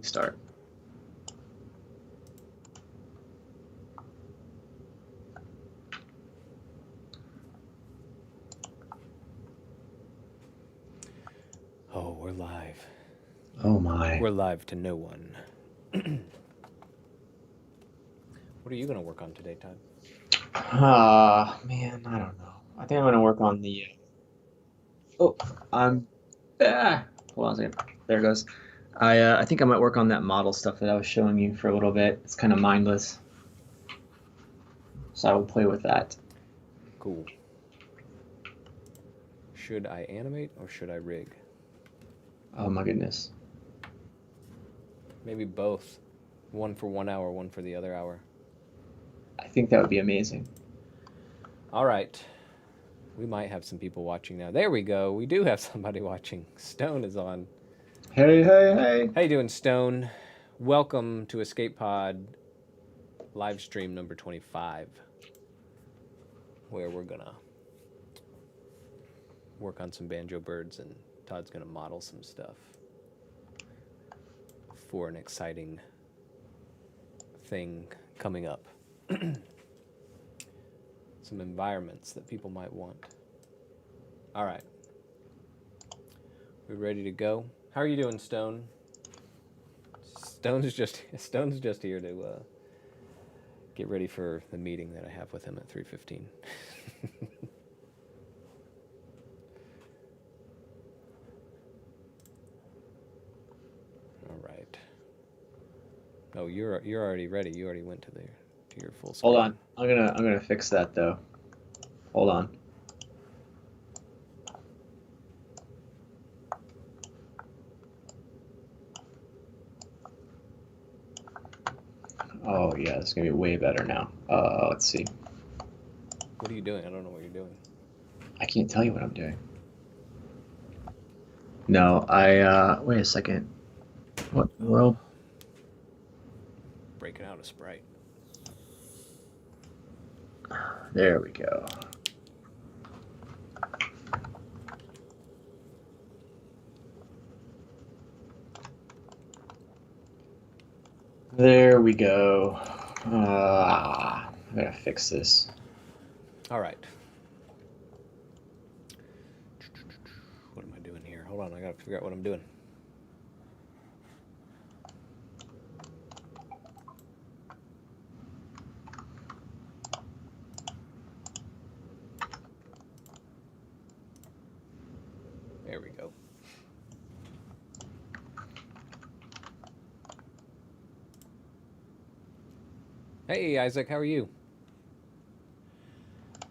Start. Oh, we're live. Oh my. We're live to no one. What are you going to work on today, Todd? Man, I don't know. I think I'm gonna work on the. Oh, I'm. Hold on a second. There it goes. I think I might work on that model stuff that I was showing you for a little bit. It's kind of mindless, so I will play with that. Cool. Should I animate or should I rig? Oh my goodness. Maybe both. One for 1 hour, one for the other hour. I think that would be amazing. All right. We might have some people watching now. There we go. We do have somebody watching. Stone is on. Hey, hey, hey. How you doing, Stone? Welcome to Escape Pod live stream number 25, where we're going to work on some banjo birds and Todd's going to model some stuff for an exciting thing coming up. Some environments that people might want. All right. We ready to go? How are you doing, Stone? Stone's just here to get ready for the meeting that I have with him at 3:15. All right. Oh, you're already ready. You already went to your full screen. Hold on. I'm gonna fix that though. Hold on. Oh yeah, it's gonna be way better now. Let's see. What are you doing? I don't know what you're doing. I can't tell you what I'm doing. No, wait a second. What in the world? Breaking out a Sprite. There we go. There we go. I gotta fix this. All right. What am I doing here? Hold on, I gotta figure out what I'm doing. There we go. Hey, Isaac, how are you?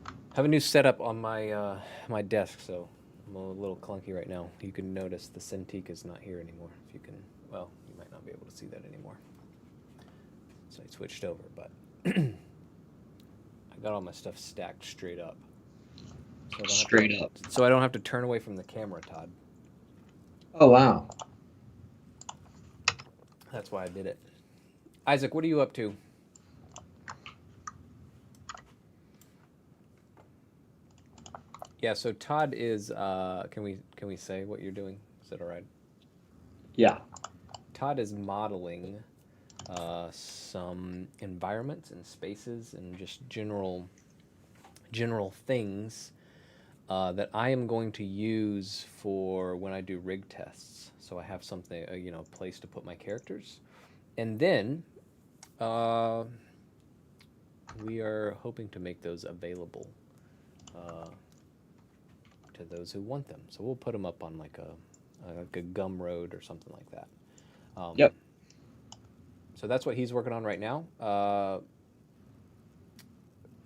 I have a new setup on my desk, so I'm a little clunky right now. You can notice the Cintiq is not here anymore. If you can, well, you might not be able to see that anymore. So I switched over, but I got all my stuff stacked straight up. Straight up. So I don't have to turn away from the camera, Todd. Oh wow. That's why I did it. Isaac, what are you up to? Yeah, so Todd is. Can we say what you're doing? Is that all right? Yeah. Todd is modeling some environments and spaces and just general things that I am going to use for when I do rig tests. So I have something, a place to put my characters, and then we are hoping to make those available to those who want them. So we'll put them up on like a Gumroad or something like that. Yep. So that's what he's working on right now.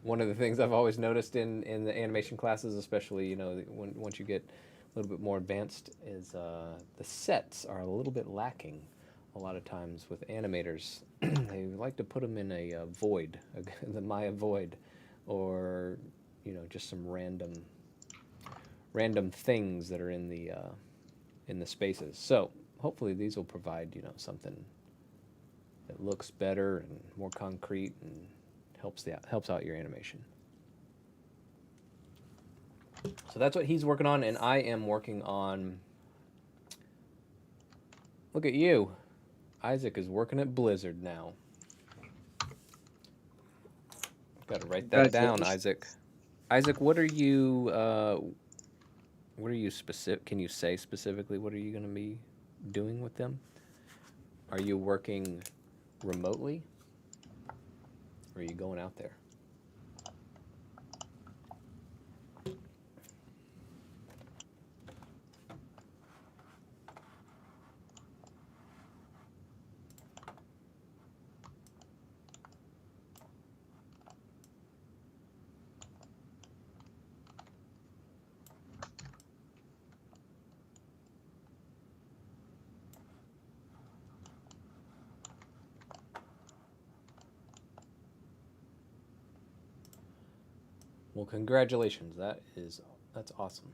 One of the things I've always noticed in the animation classes, especially once you get a little bit more advanced, is the sets are a little bit lacking. A lot of times with animators, they like to put them in a void, the Maya void, or just some random things that are in the spaces. So hopefully these will provide something that looks better and more concrete and helps out your animation. So that's what he's working on, and I am working on. Look at you. Isaac is working at Blizzard now. Got to write that down, Congratulations. Isaac. Isaac, what are you? What are you specific? Can you say specifically what are you going to be doing with them? Are you working remotely, or are you going out there? Well, congratulations. That's awesome.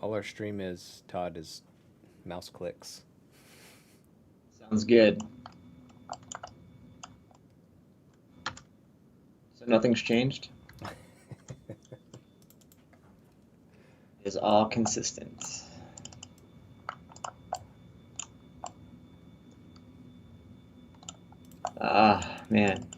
All our stream is, Todd, is mouse clicks. Sounds good. So nothing's changed? It is all consistent. Ah, man.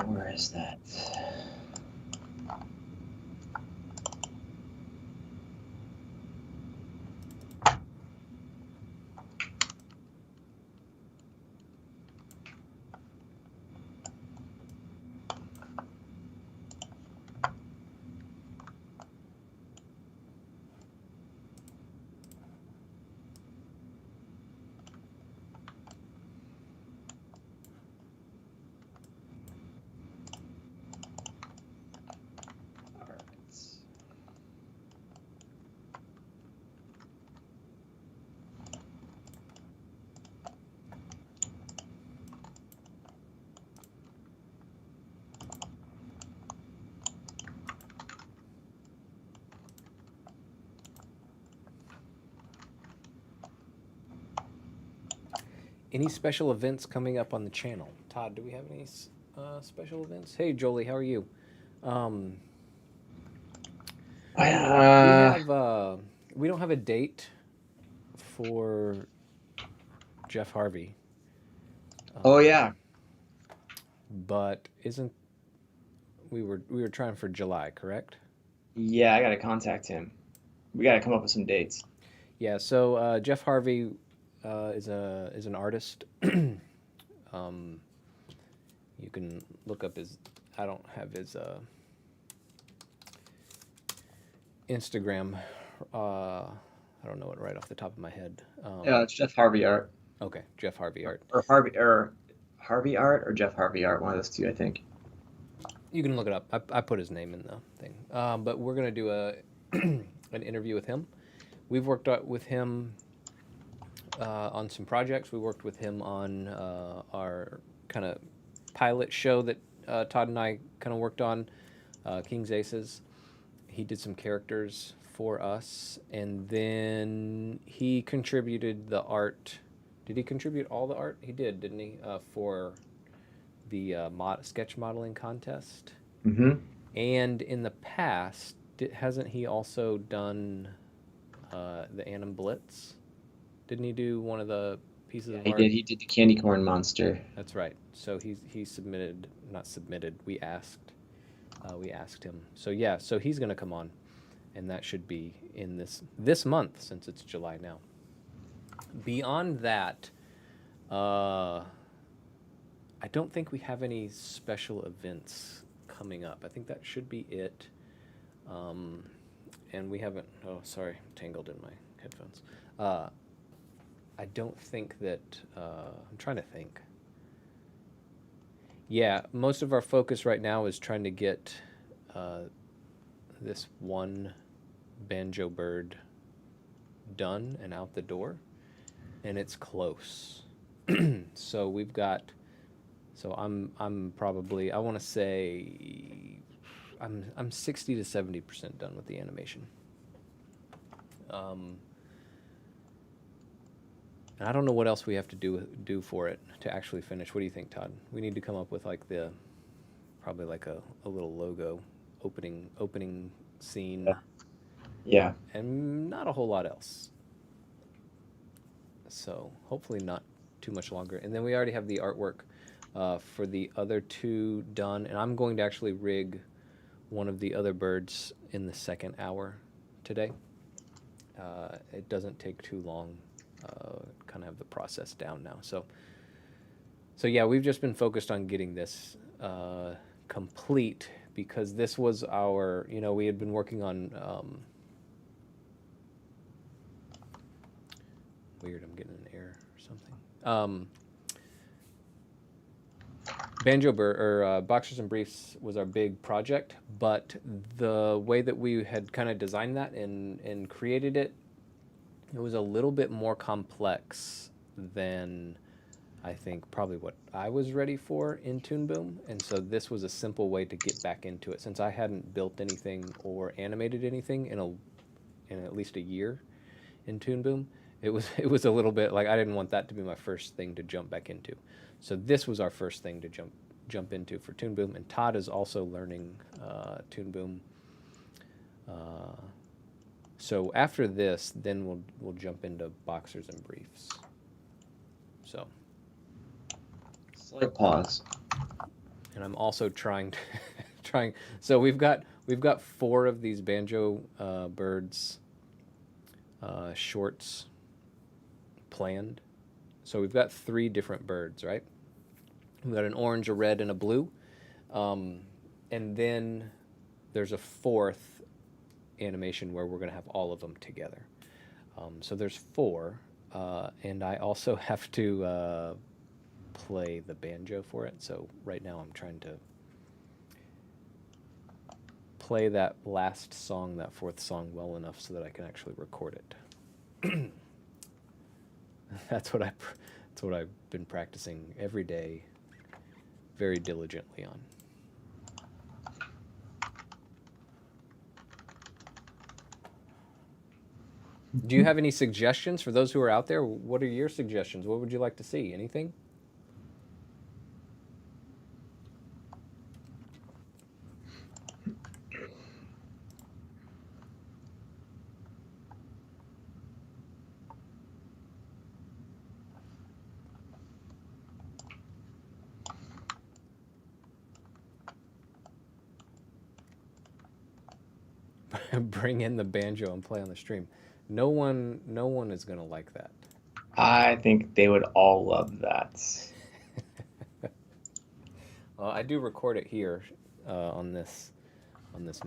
Where is that? Any special events coming up on the channel? Todd, do we have any special events? Hey, Jolie, how are you? Um, we Uh, have we don't have a date for Jeff Harvey, oh um, yeah, but isn't we were trying for July, correct? yeah. I gotta contact him. We gotta come up with some dates. Yeah. So Jeff Harvey is an artist. um, you can look up his. I don't have his Instagram. I don't know it right off the top of my head. Yeah, it's Jeff Harvey art Okay, Jeff Harvey art. or Harvey art or Jeff Harvey art. One of those two, I think. You can look it up. I put his name in the thing. But we're gonna do a an interview with him. We've worked with him on some projects. We worked with him on our kind of pilot show that Todd and I kind of worked on, King's Aces. He did some characters for us, and then he contributed the art. Did he contribute all the art? He did, didn't he? For the sketch modeling contest. Mm-hmm. And in the past, hasn't he also done the Anim Blitz? Didn't he do one of the pieces Yeah, of he art? did. He did the candy corn monster. That's right. So he submitted, not submitted. We asked him. So yeah, so he's gonna come on, and that should be in this month since it's July now. Beyond that, I don't think we have any special events coming up. I think that should be it. And we haven't. Oh, sorry, tangled in my headphones. I don't think that. I'm trying to think. Yeah, most of our focus right now is trying to get this one banjo bird done and out the door, and it's close. So we've got. So I'm probably, I want to say I'm 60 to 70% done with the animation. And I don't know what else we have to do for it to actually finish. What do you think, Todd? We need to come up with like probably like a little logo, opening scene, Yeah. Yeah. and not a whole lot else. So hopefully not too much longer. And then we already have the artwork for the other two done, and I'm going to actually rig one of the other birds in the second hour today. It doesn't take too long. Kind of have the process down now. So yeah, we've just been focused on getting this complete because this was our, we had been working on. Weird, I'm getting an error or something. Banjo or Boxers and Briefs was our big project, but the way that we had kind of designed that and created it, it was a little bit more complex than I think probably what I was ready for in Toon Boom. And so this was a simple way to get back into it. Since I hadn't built anything or animated anything in at least a year in Toon Boom, it was a little bit like I didn't want that to be my first thing to jump back into. So this was our first thing to jump into for Toon Boom, and Todd is also learning Toon Boom. So after this, then we'll jump into Boxers and Briefs. So. Slight pause. And I'm also trying. So we've got 4 of these Banjo birds shorts planned. So we've got 3 different birds, right? We've got an orange, a red, and a blue. And then there's a 4th animation where we're going to have all of them together. So there's 4. And I also have to play the banjo for it. So right now I'm trying to play that last song, that 4th song, well enough so that I can actually record it. That's what I've been practicing every day, very diligently on. Do you have any suggestions for those who are out there? What are your suggestions? What would you like to see? Anything? Bring in the banjo and play on the stream. No one is gonna like that. I think they would all love that. Well, I do record it here on this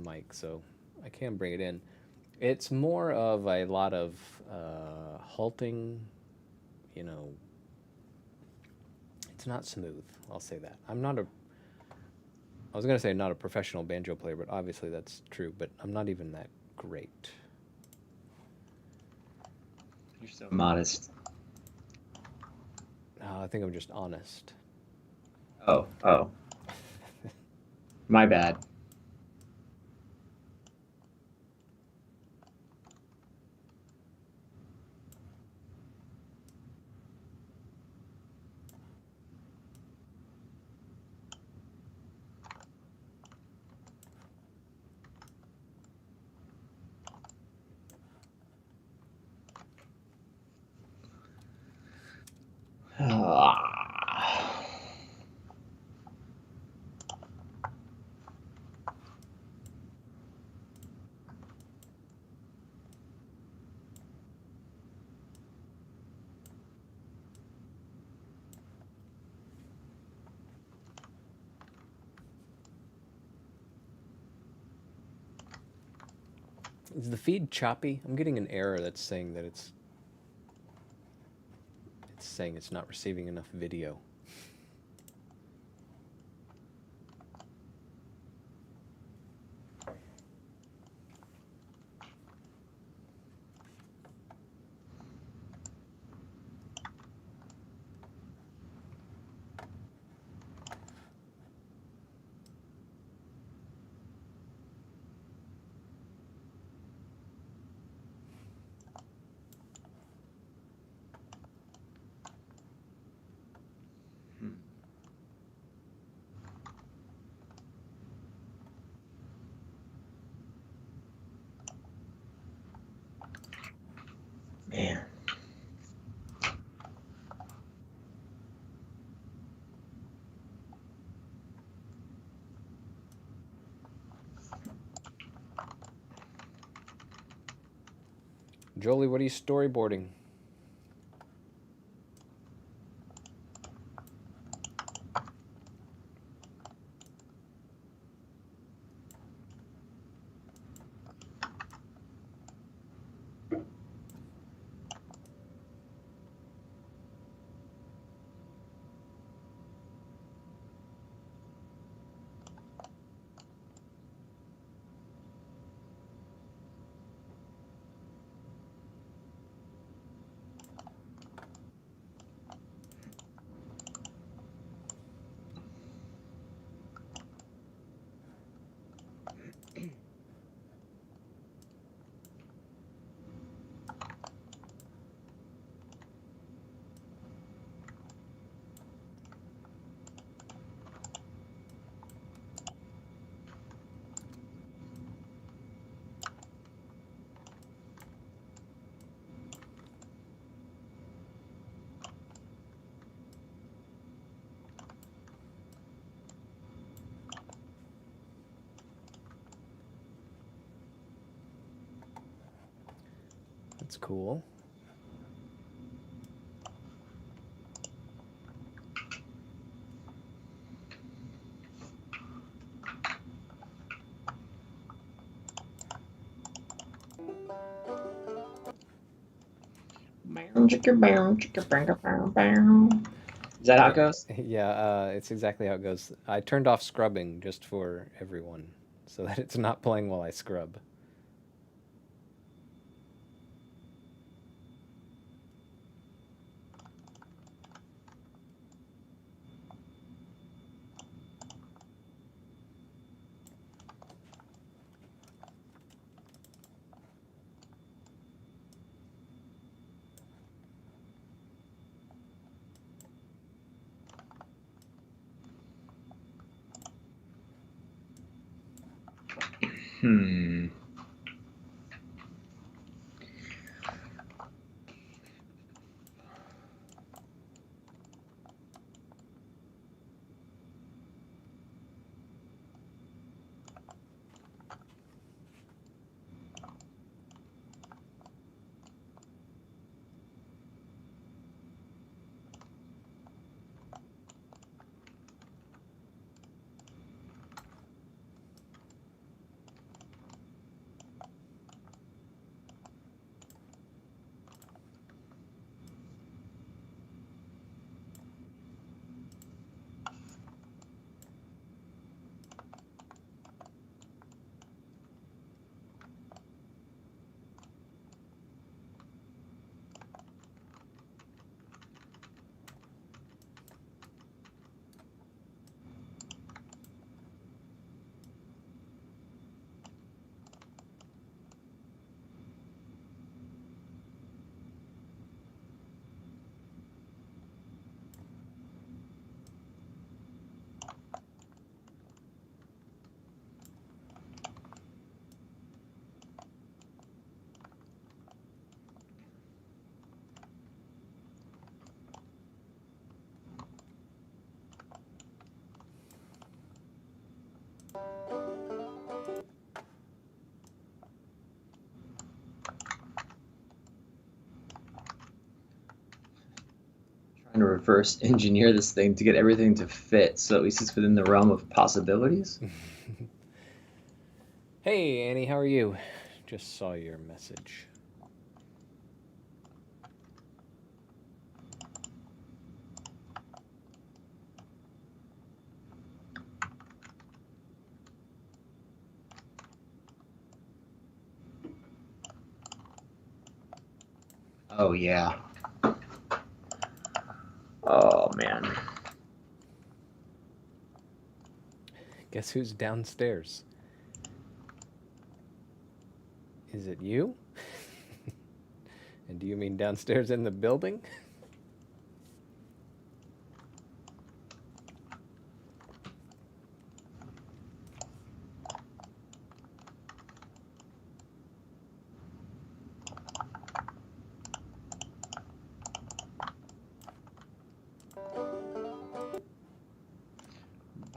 mic, so I can bring it in. It's more of a lot of halting. You know, it's not smooth. I'll say that. I'm not a. I was gonna say not a professional banjo player, but obviously that's true. But I'm not even that great. You're so modest. I think I'm just honest. Oh, my bad. Ah. Is the feed choppy? I'm getting an error that's saying that it's saying it's not receiving enough video. Hmm. Man. Jolie, what are you storyboarding? That's cool. Is that how it goes? Yeah, it's exactly how it goes. I turned off scrubbing just for everyone so that it's not playing while I scrub. Hmm. Trying to reverse engineer this thing to get everything to fit, so at least it's within the realm of possibilities. Hey, Annie, how are you? Just saw your message. Oh yeah. Oh man. Guess who's downstairs? Is it you? And do you mean downstairs in the building?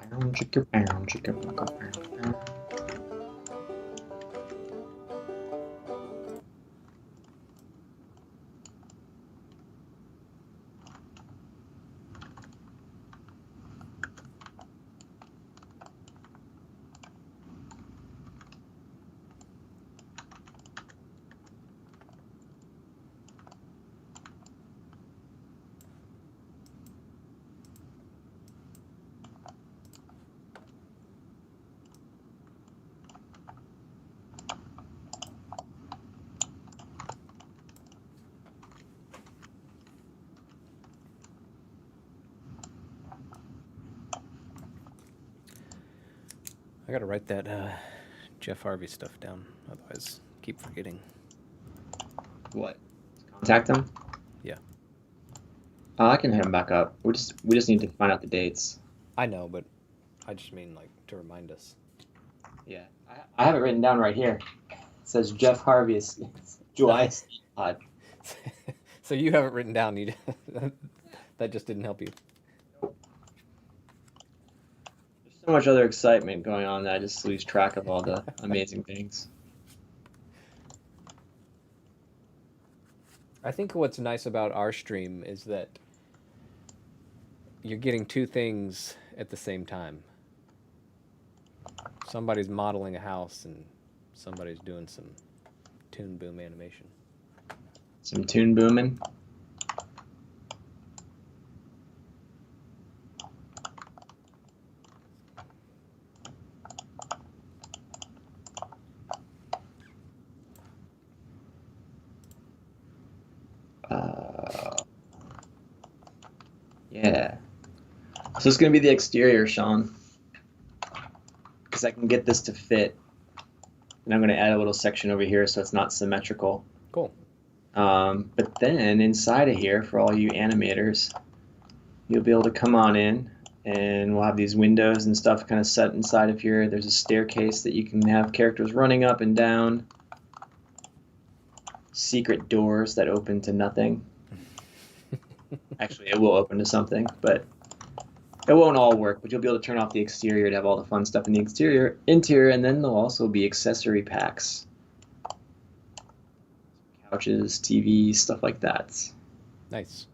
Bow, chicka, bow, chicka, bow, bow, bow. I gotta write that Jeff Harvey stuff down, otherwise keep forgetting. What? Contact him? Yeah, I can hit him back up. We just need to find out the dates. I know, but I just mean like to remind us. Yeah. I have it written down right here. It says Jeff Harvey is July pod. So you have it written down. You that just didn't help you. There's so much other excitement going on that I just lose track of all the amazing things. I think what's nice about our stream is that you're getting two things at the same time. Somebody's modeling a house and somebody's doing some Toon Boom animation. Some tune booming. Yeah. So it's gonna be the exterior, Sean, because I can get this to fit, and I'm gonna add a little section over here so it's not symmetrical. Cool. But then inside of here, for all you animators, you'll be able to come on in and we'll have these windows and stuff kind of set inside of here. There's a staircase that you can have characters running up and down. Secret doors that open to nothing. Actually, it will open to something, but it won't all work. But you'll be able to turn off the exterior to have all the fun stuff in the interior, and then there'll also be accessory packs. Couches, TVs, stuff like that. Nice.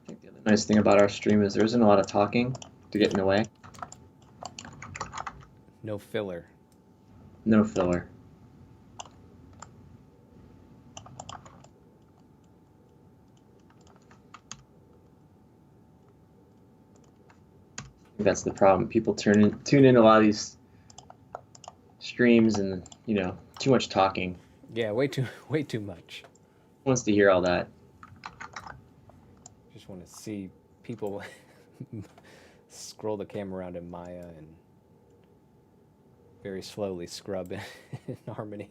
I think the other nice thing about our stream is there isn't a lot of talking to get in the way. No filler. No filler. I think that's the problem. People tune in a lot of these streams, and too much talking. Yeah, way too much. Who wants to hear all that? Just want to see people scroll the camera around in Maya and very slowly scrub in Harmony.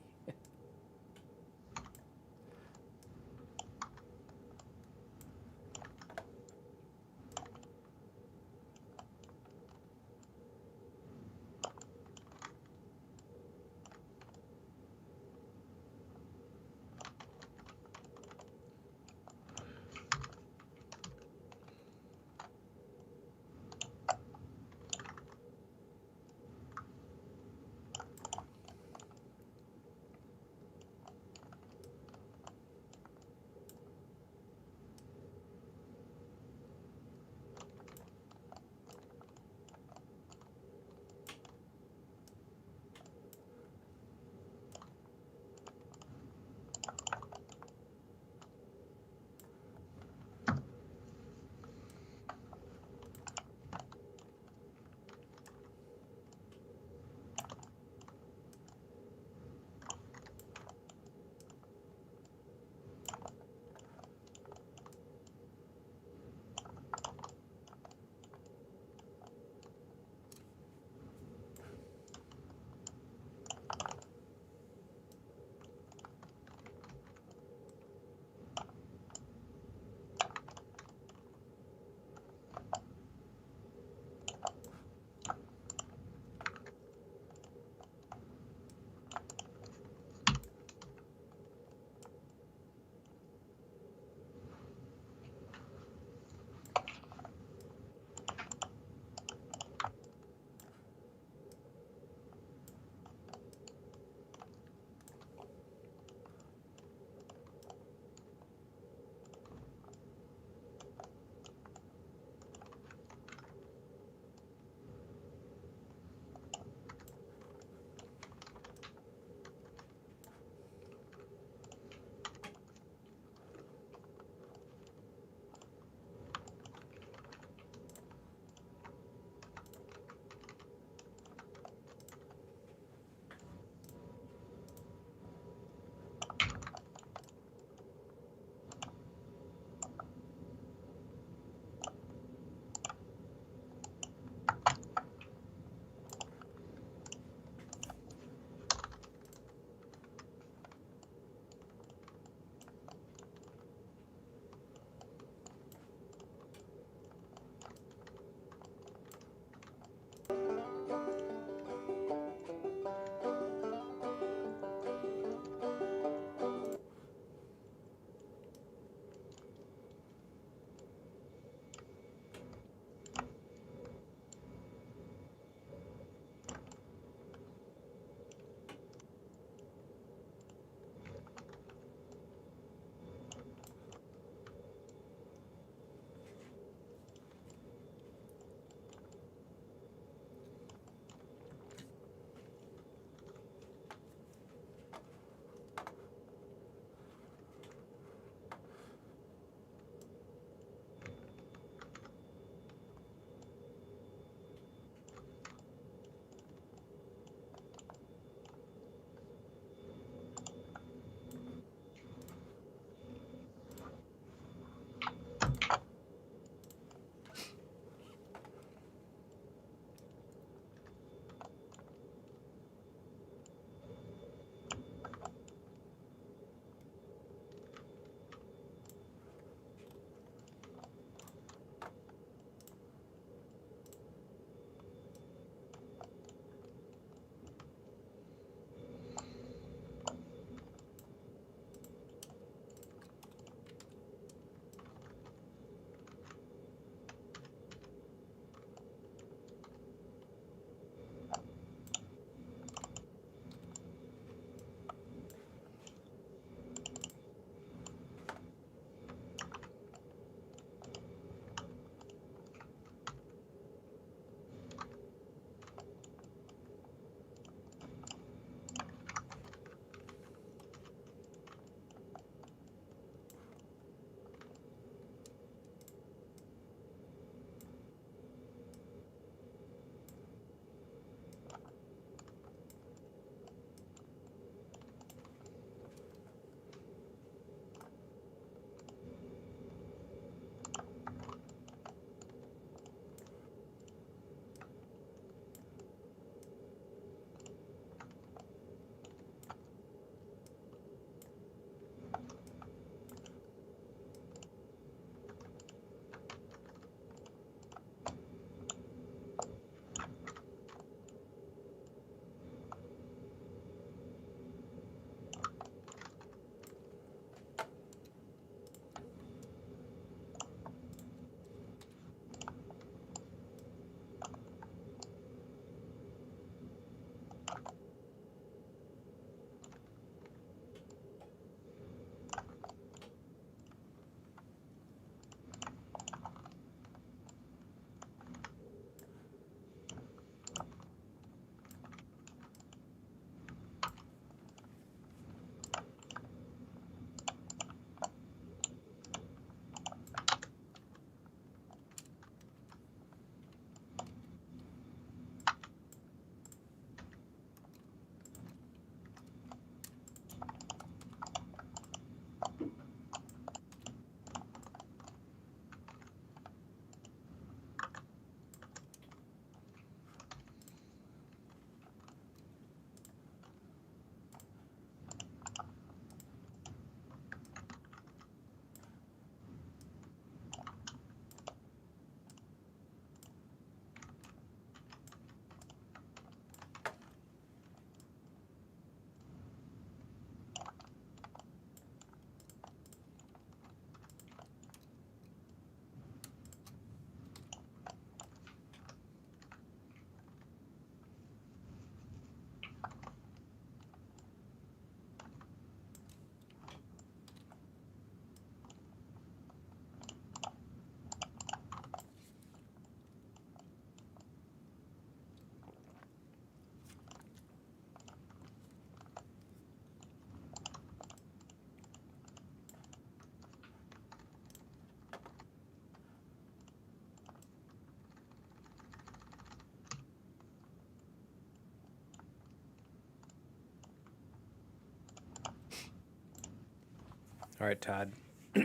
All right, Todd. I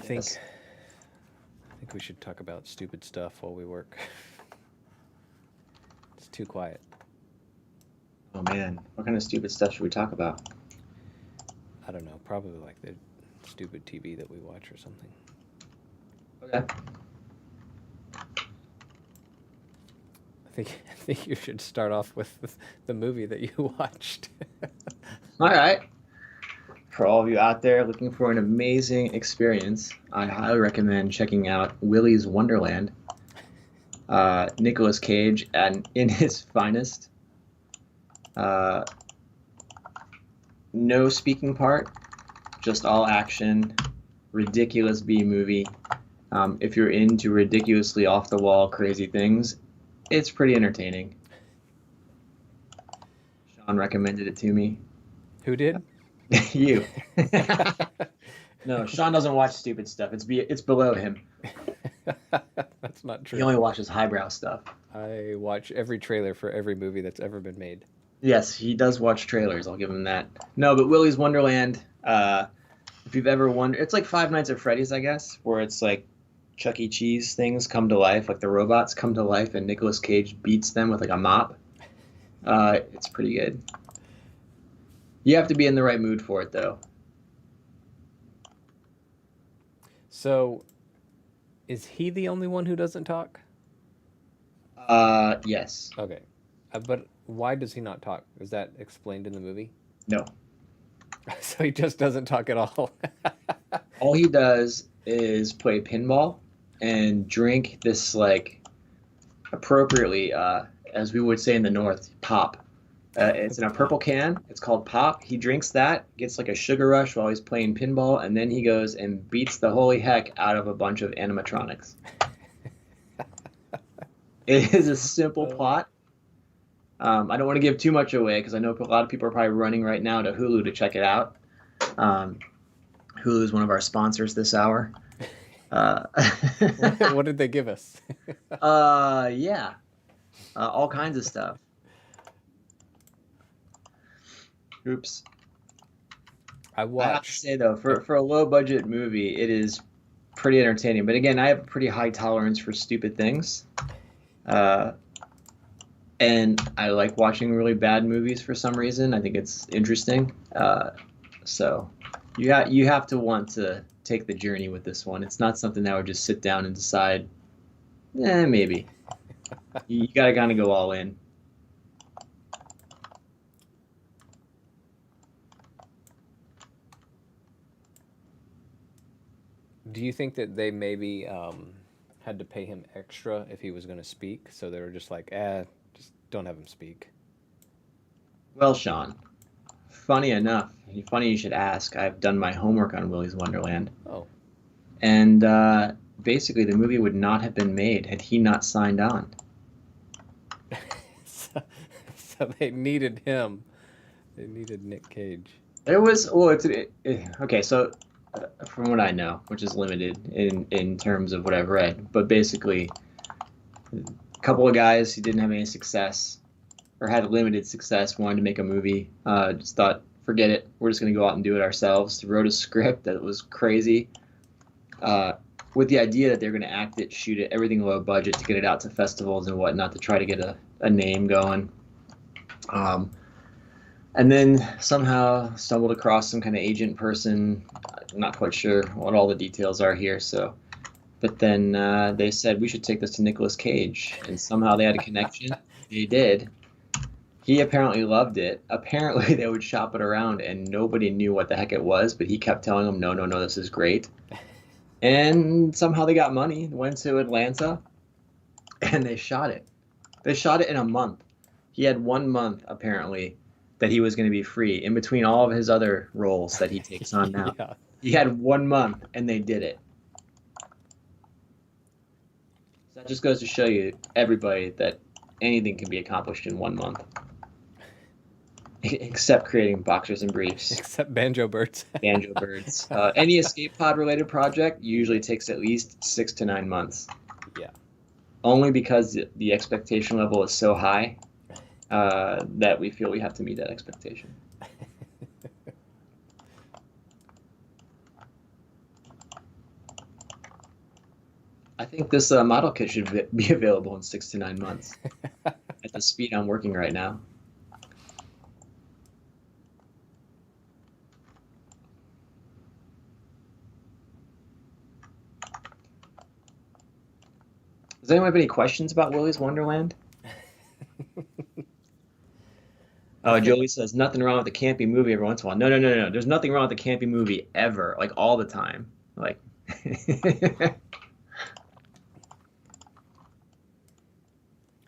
think Yes. I think we should talk about stupid stuff while we work. It's too quiet. Oh man, what kind of stupid stuff should we talk about? I don't know. Probably like the stupid TV that we watch or something. Okay. I think you should start off with the movie that you watched. All right. For all of you out there looking for an amazing experience, I highly recommend checking out Willy's Wonderland. Nicolas Cage and in his finest. Uh, no speaking part, just all action, ridiculous B movie. If you're into ridiculously off the wall crazy things, it's pretty entertaining. Sean recommended it to me. Who did? You. No, Sean doesn't watch stupid stuff. It's below him. That's not He true. only watches highbrow stuff. I watch every trailer for every movie that's ever been made. Yes, he does watch trailers. I'll give him that. No, but Willy's Wonderland. If you've ever wondered, it's like Five Nights at Freddy's, I guess, where it's like Chuck E. Cheese things come to life, like the robots come to life, and Nicolas Cage beats them with like a mop. It's pretty good. You have to be in the right mood for it, though. So, is he the only one who doesn't talk? Yes. Okay. But why does he not talk? Is that explained in the movie? No. So he just doesn't talk at all. All he does is play pinball and drink this like appropriately, as we would say in the North, pop. It's in a purple can. It's called pop. He drinks that, gets like a sugar rush while he's playing pinball, and then he goes and beats the holy heck out of a bunch of animatronics. It is a simple plot. I don't want to give too much away because I know a lot of people are probably running right now to Hulu to check it out. Hulu is one of our sponsors this hour. Uh, What did they give us? yeah, all kinds of stuff. Oops. I I have to watched. say though, for a low budget movie, it is pretty entertaining. But again, I have a pretty high tolerance for stupid things. Uh, and I like watching really bad movies for some reason. I think it's interesting. So you have to want to take the journey with this one. It's not something that I would just sit down and decide. Maybe you got to kind of go all in. Do you think that they maybe had to pay him extra if he was going to speak? So they were just like, just don't have him speak. Well, Sean, funny enough, funny you should ask. I've done my homework on Willy's Wonderland, Oh, and basically the movie would not have been made had he not signed on. so, so they needed him. They needed Nick Cage. There was well, okay. So from what I know, which is limited in terms of what I've read, but basically, a couple of guys who didn't have any success or had limited success wanted to make a movie. Just thought, forget it. We're just gonna go out and do it ourselves. Wrote a script that was crazy, with the idea that they're gonna act it, shoot it, everything low budget to get it out to festivals and whatnot to try to get a name going. And then somehow stumbled across some kind of agent person. I'm not quite sure what all the details are here. So, but then they said we should take this to Nicolas Cage, and somehow they had a connection. They did. He apparently loved it. Apparently they would shop it around, and nobody knew what the heck it was. But he kept telling them, "No, no, no, this is great." And somehow they got money. Went to Atlanta, and they shot it. They shot it in a month. He had 1 month apparently that he was going to be free in between all of his other roles that he takes on now. Yeah. He had 1 month and they did it. So that just goes to show you, everybody, that anything can be accomplished in 1 month. Except creating boxers and briefs, Except Banjo Birds. banjo birds. Any escape pod related project usually takes at least 6 to 9 months. Yeah. Only because the expectation level is so high that we feel we have to meet that expectation. I think this model kit should be available in 6 to 9 months at the speed I'm working right now. Does anyone have any questions about Willy's Wonderland? I Oh, think Joey says nothing wrong with the campy movie every once in a while. No, no, no, no. There's nothing wrong with the campy movie ever, like all the time. Like,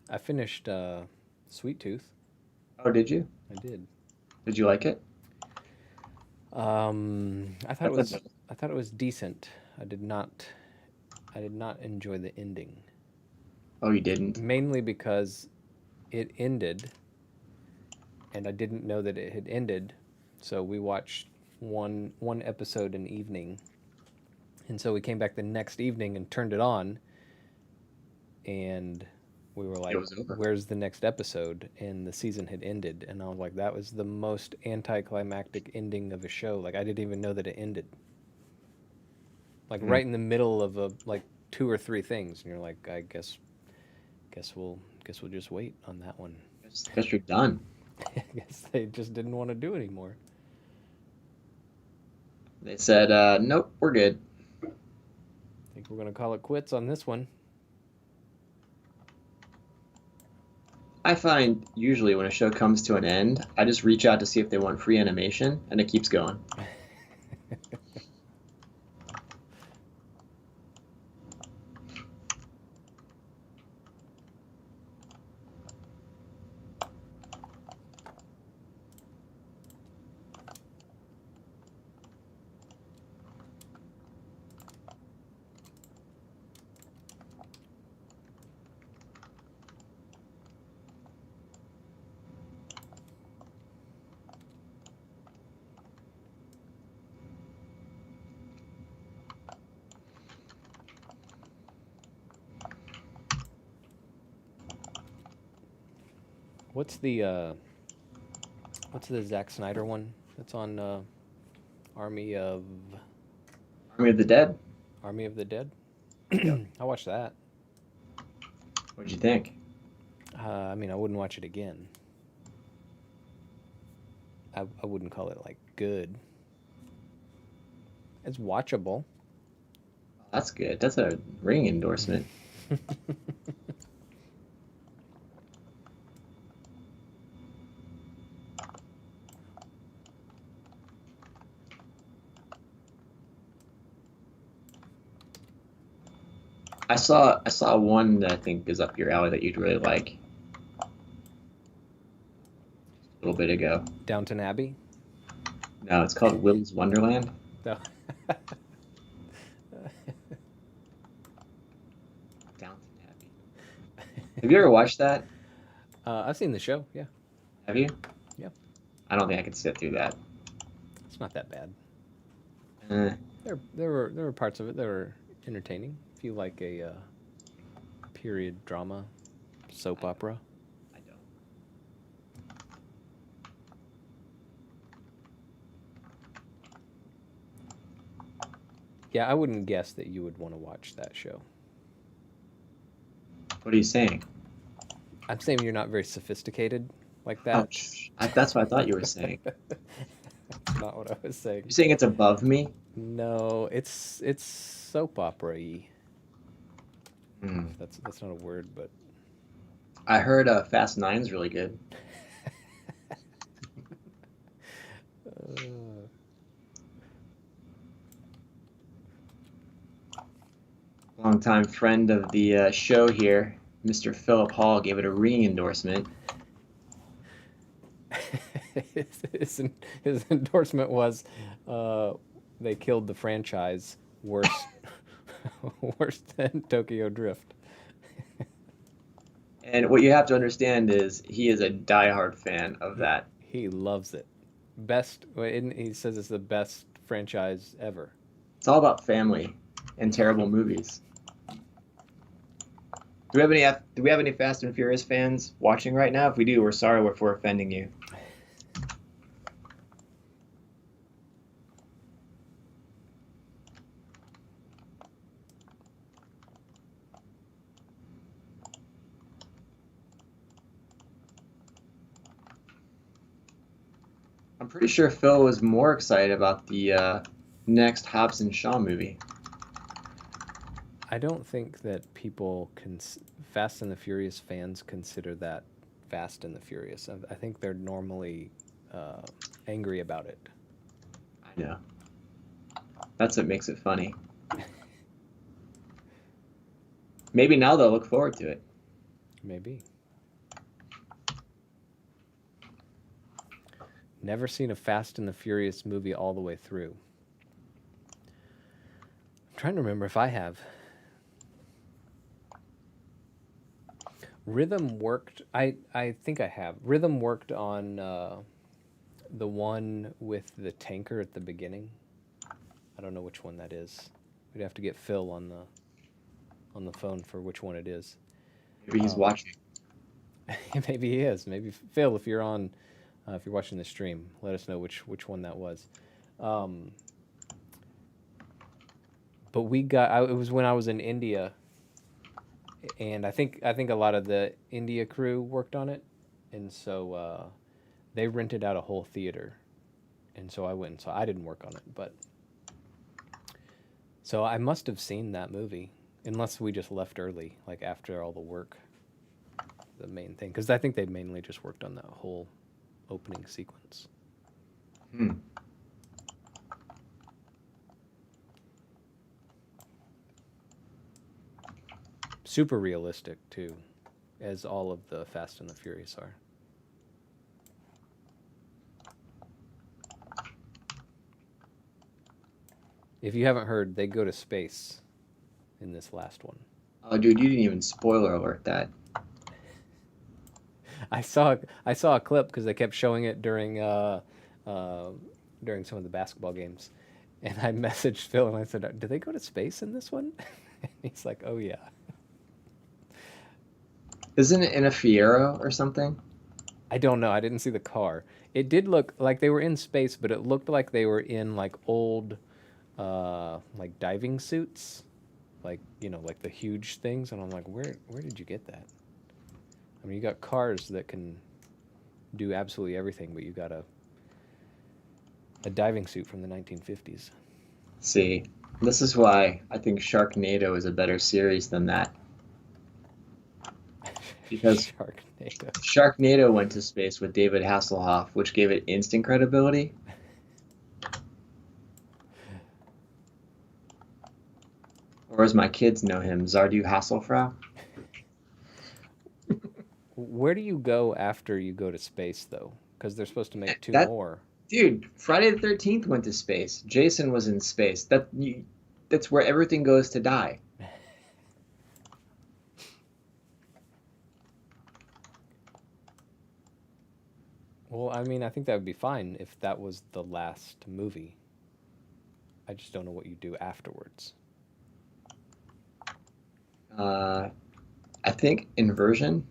I finished Sweet Tooth. oh, did you? I did. Did you like it? I thought it That's a was I thought it was decent. I did not I did not enjoy the ending, Oh, you didn't. mainly because it ended and I didn't know that it had ended. So we watched one episode an evening, and so we came back the next evening and turned it on, and we were It like, was over. "Where's the next episode?" And the season had ended, and I was like, "That was the most anticlimactic ending of a show. Like I didn't even know that it ended. Like Hmm. right in the middle of a like two or three things, and you're like, I guess we'll just wait on that one. Guess you're done. I guess they just didn't want to do anymore. They said, nope, we're good. I think we're gonna call it quits on this one. I find usually when a show comes to an end, I just reach out to see if they want free animation, and it keeps going. What's the what's the Zack Snyder one that's on Army of Army of the Dead? Army of the Dead? Yep. I watched that. What'd you think? I mean, I wouldn't watch it again. I wouldn't call it like good. It's watchable. That's good. That's a ring endorsement. I saw one that I think is up your alley that you'd really like a little bit ago. Downton Abbey. No, it's called Willy's Wonderland. No. Downton Abbey. Have you ever watched that? I've seen the show. Yeah, Have you? yeah. I don't think I could sit through that. It's not that bad. Eh, There were parts of it that were entertaining. If you like a period drama, soap I, opera. I don't. Yeah, I wouldn't guess that you would want to watch that show. What are you saying? I'm saying you're not very sophisticated like that. Ouch. That's what I thought you were saying. That's not what I was saying. You're saying it's above me? No, it's soap opera-y. Hmm. That's not a word, but I heard Fast Nine's really good. uh, Longtime friend of the show here, Mr. Philip Hall, gave it a ringing endorsement. his endorsement was they killed the franchise worse worse than Tokyo Drift. And what you have to understand is he is a diehard fan of He that. he loves it. Best. He says it's the best franchise ever. It's all about family and terrible movies. Do we have any Fast and Furious fans watching right now? If we do, we're sorry if we're offending you. I'm pretty sure Phil was more excited about the next Hobbs and Shaw movie. I don't think that Fast and the Furious fans consider that Fast and the Furious. I think they're normally uh, angry about it. I know. That's what makes it funny. Maybe now they'll look forward to it. Maybe. Never seen a Fast and the Furious movie all the way through. I'm trying to remember if I have. Rhythm worked. I think I have. Rhythm worked on the one with the tanker at the beginning. I don't know which one that is. We'd have to get Phil on the phone for which one it is. Maybe he's watching. Maybe he is. Maybe Phil, if you're watching the stream, let us know which one that was. Um, but it was when I was in India, and I think a lot of the India crew worked on it, and so they rented out a whole theater, and so I went and saw. I didn't work on it, but so I must have seen that movie, unless we just left early, like after all the work, the main thing, because I think they mainly just worked on that whole opening sequence. Hmm. Super realistic too, as all of the Fast and the Furious are. If you haven't heard, they go to space in this last one. Oh, dude, you didn't even spoiler alert that. I saw a clip because they kept showing it uh, during some of the basketball games, and I messaged Phil and I said, "Do they go to space in this one?" And he's like, "Oh yeah." Isn't it in a Fiero or something? I don't know. I didn't see the car. It did look like they were in space, but it looked like they were in like old, like diving suits, like like the huge things. And I'm like, where did you get that? I mean, you got cars that can do absolutely everything, but you got a diving suit from the 1950s. See, this is why I think Sharknado is a better series than that. Because Sharknado. Sharknado went to space with David Hasselhoff, which gave it instant credibility. Or as my kids know him, Zardu Hasselfrau. Where do you go after you go to space, though? Because they're supposed to make two That more. dude, Friday the 13th went to space. Jason was in space. That's where everything goes to die. Well, I mean, I think that would be fine if that was the last movie. I just don't know what you do afterwards. Uh, I think inversion.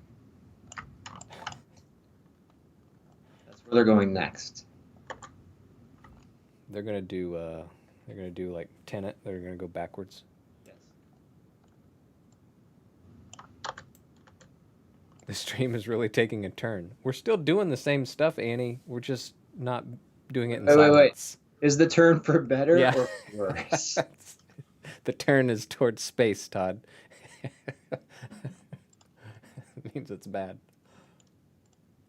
That's where they're going next. They're gonna do. They're gonna do like Tenet. They're gonna go backwards. Yes. The stream is really taking a turn. We're still doing the same stuff, Annie. We're just not doing it in Wait. silence. Is the turn for better Yeah. or worse? The turn is towards space, Todd. It means it's bad.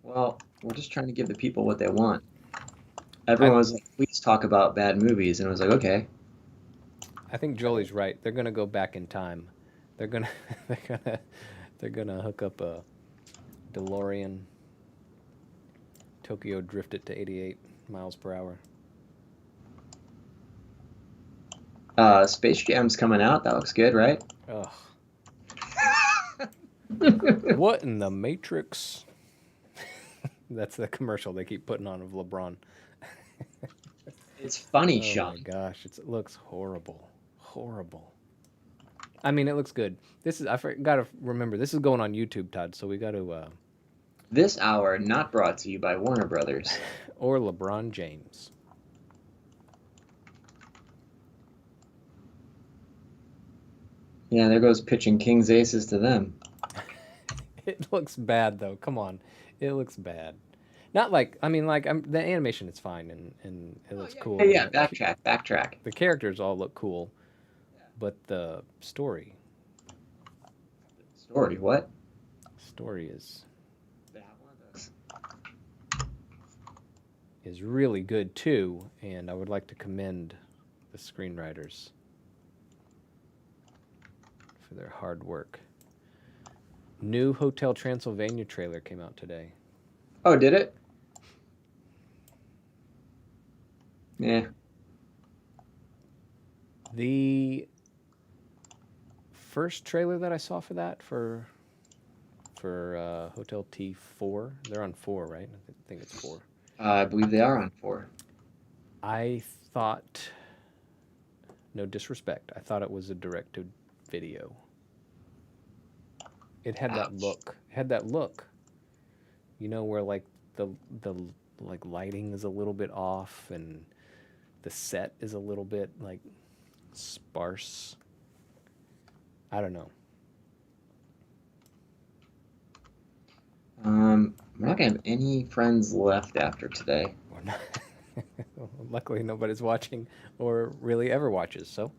Well, we're just trying to give the people what they want. I Everyone was like, please talk about bad movies. And I was like, okay. I think Jolie's right. They're gonna go back in time. They're gonna they're gonna they're gonna hook up a DeLorean. Tokyo drift it to 88 miles per hour. Space Jam's coming out. That looks good, right? Ugh. What in the Matrix? That's the commercial they keep putting on of LeBron. It's funny, Oh my Sean. gosh, it looks horrible. Horrible. I mean, it looks good. Gotta remember, this is going on YouTube, Todd, so we gotta, This hour not brought to you by Warner Brothers. or LeBron James. Yeah, there goes pitching King's aces to them. It looks bad, though. Come on. It looks bad. Not like I mean, like the animation is fine and it Oh looks yeah, yeah, cool, yeah. and Backtrack. the characters all look cool, but the Story. What? story is That one of those. really good too, and I would like to commend the screenwriters for their hard work. New Hotel Transylvania trailer came out today. Oh, did it? Yeah. The first trailer that I saw for that for Hotel T4, they're on 4, right? I think it's 4. I believe they are on 4. I thought, no disrespect, I thought it was a directed video. It had that Ouch. look. It had that look. You know where like the like lighting is a little bit off and the set is a little bit like sparse. I don't know. We're not gonna have any friends left after today. Or not. Luckily, nobody's watching or really ever watches. So,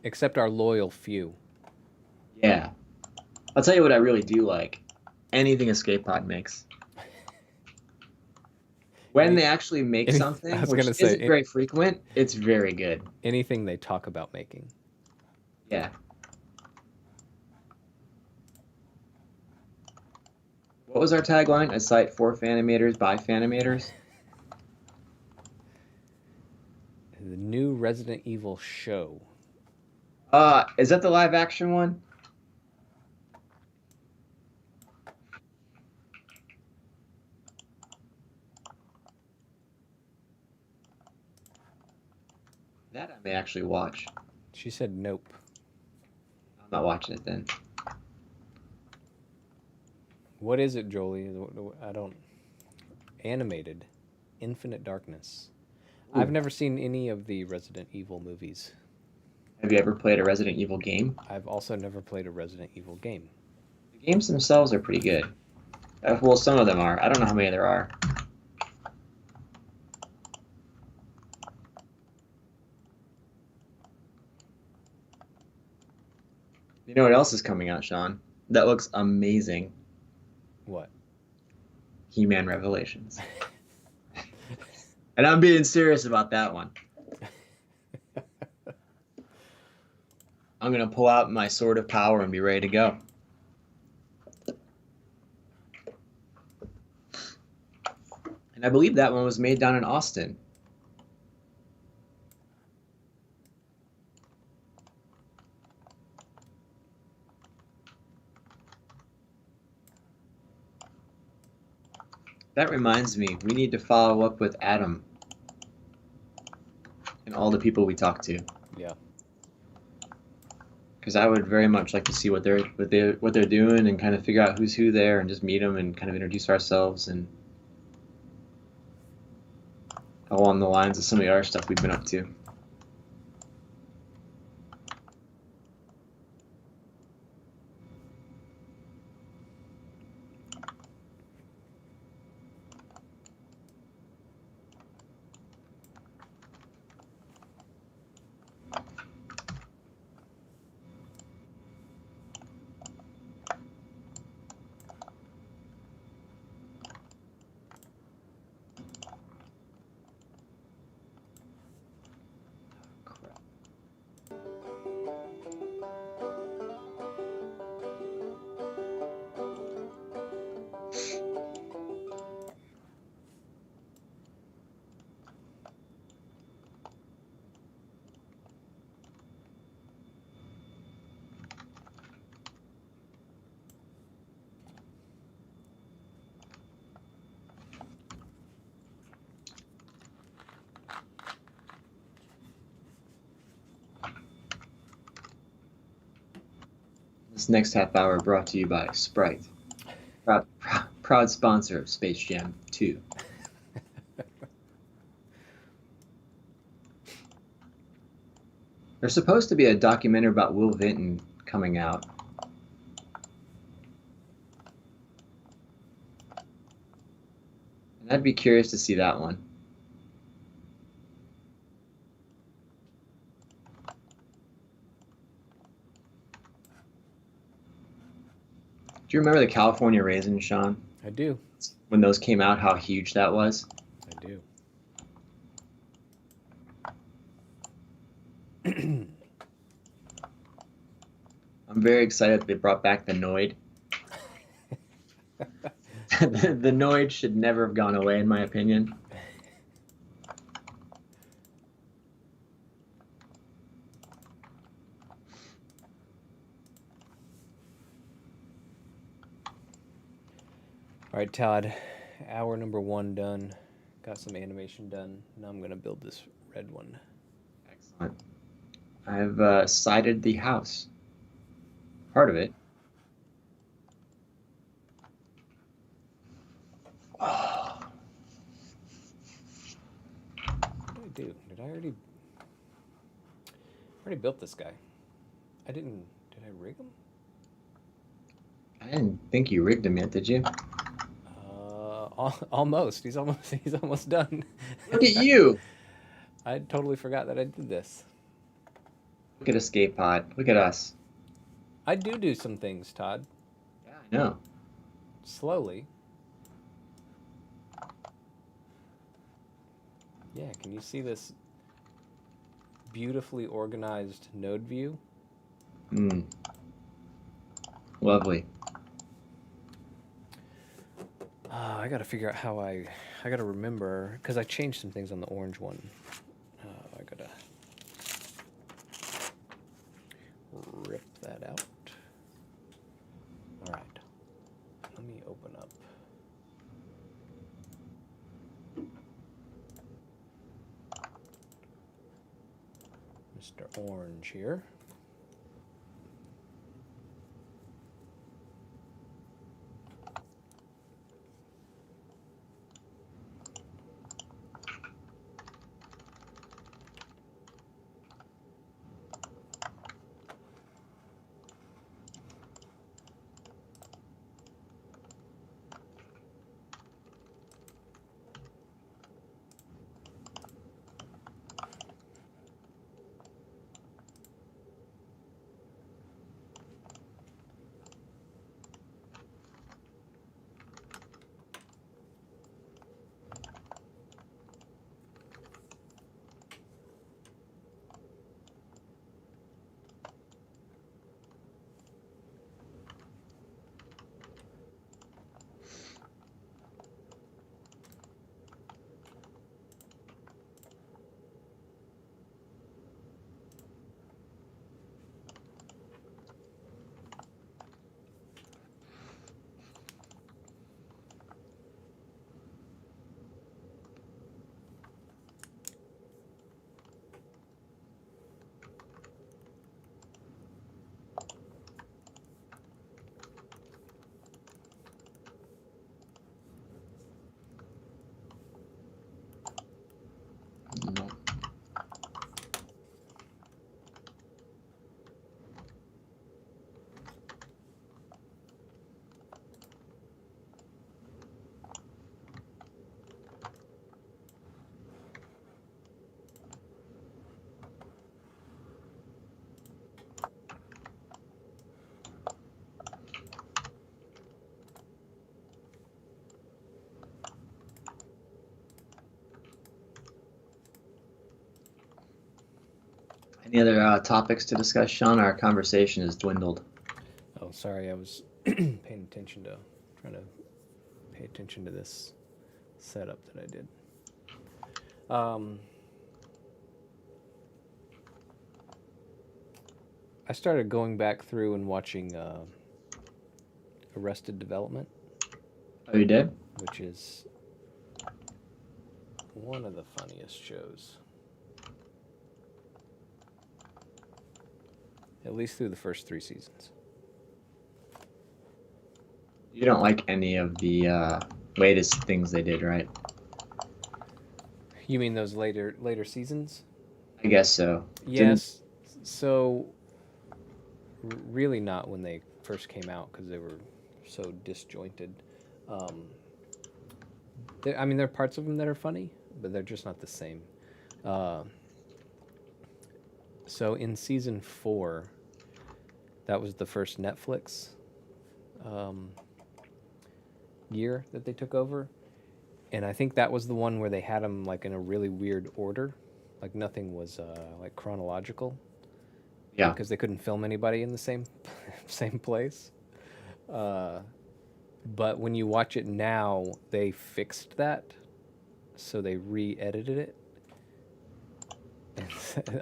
except our loyal few. Yeah. I'll tell you what I really do like. Anything Escape Pod makes. When Any, they actually make I something, was which gonna say isn't very frequent, it's very good. anything they talk about making. Yeah. What was our tagline? A site for fanimators by fanimators? The new Resident Evil show. Is that the live action one? That I may actually watch. She said nope. I'm not watching it then. What is it, Jolie? I don't. Animated. Infinite Darkness. I've Ooh. never seen any of the Resident Evil movies. Have you ever played a Resident Evil game? I've also never played a Resident Evil game. The games themselves are pretty good. Well, some of them are. I don't know how many there are. You know what else is coming out, Sean? That looks amazing. What? He-Man Revelations. And I'm being serious about that one. I'm going to pull out my sword of power and be ready to go. And I believe that one was made down in Austin. That reminds me, we need to follow up with Adam and all the people we talk to. Yeah. Because I would very much like to see what they're doing and kind of figure out who's who there and just meet them and kind of introduce ourselves and along the lines of some of the other stuff we've been up to. This next half hour brought to you by Sprite, proud sponsor of Space Jam 2. There's supposed to be a documentary about Will Vinton coming out. And I'd be curious to see that one. Do you remember the California raisins, Sean? I do. When those came out, how huge that was? I do. I'm very excited that they brought back the Noid. The Noid should never have gone away, in my opinion. All right, Todd, hour number 1 done. Got some animation done. Now I'm going to build this red one. Excellent. I've sided the house. Part of it. Oh. What did I do? Did I already built this guy? Did I rig him? I didn't think you rigged him yet, did you? Almost. He's almost done. Look at you. I totally forgot that I did this. Look at Escape Pod. Look at us. I do some things, Todd. Yeah, I know. Slowly. Yeah, can you see this beautifully organized node view? Lovely. I gotta figure out how I gotta remember, because I changed some things on the orange one. I gotta rip that out. All right, let me open up. Mr. Orange here. Any other topics to discuss, Sean? Our conversation has dwindled. Oh, sorry, I was trying to pay attention to this setup that I did. I started going back through and watching Arrested Development. Oh, you did? Which is one of the funniest shows. At least through the first 3 seasons. You don't like any of the latest things they did, right? You mean those later seasons? I guess so. Yes. So, really not when they first came out because they were so disjointed. Um, I mean, there are parts of them that are funny, but they're just not the same. Uh, so in season 4, that was the first Netflix um, year that they took over, and I think that was the one where they had them like in a really weird order, like nothing was like chronological Yeah. because they couldn't film anybody in the same same place. Uh, but when you watch it now, they fixed that, so they re-edited it.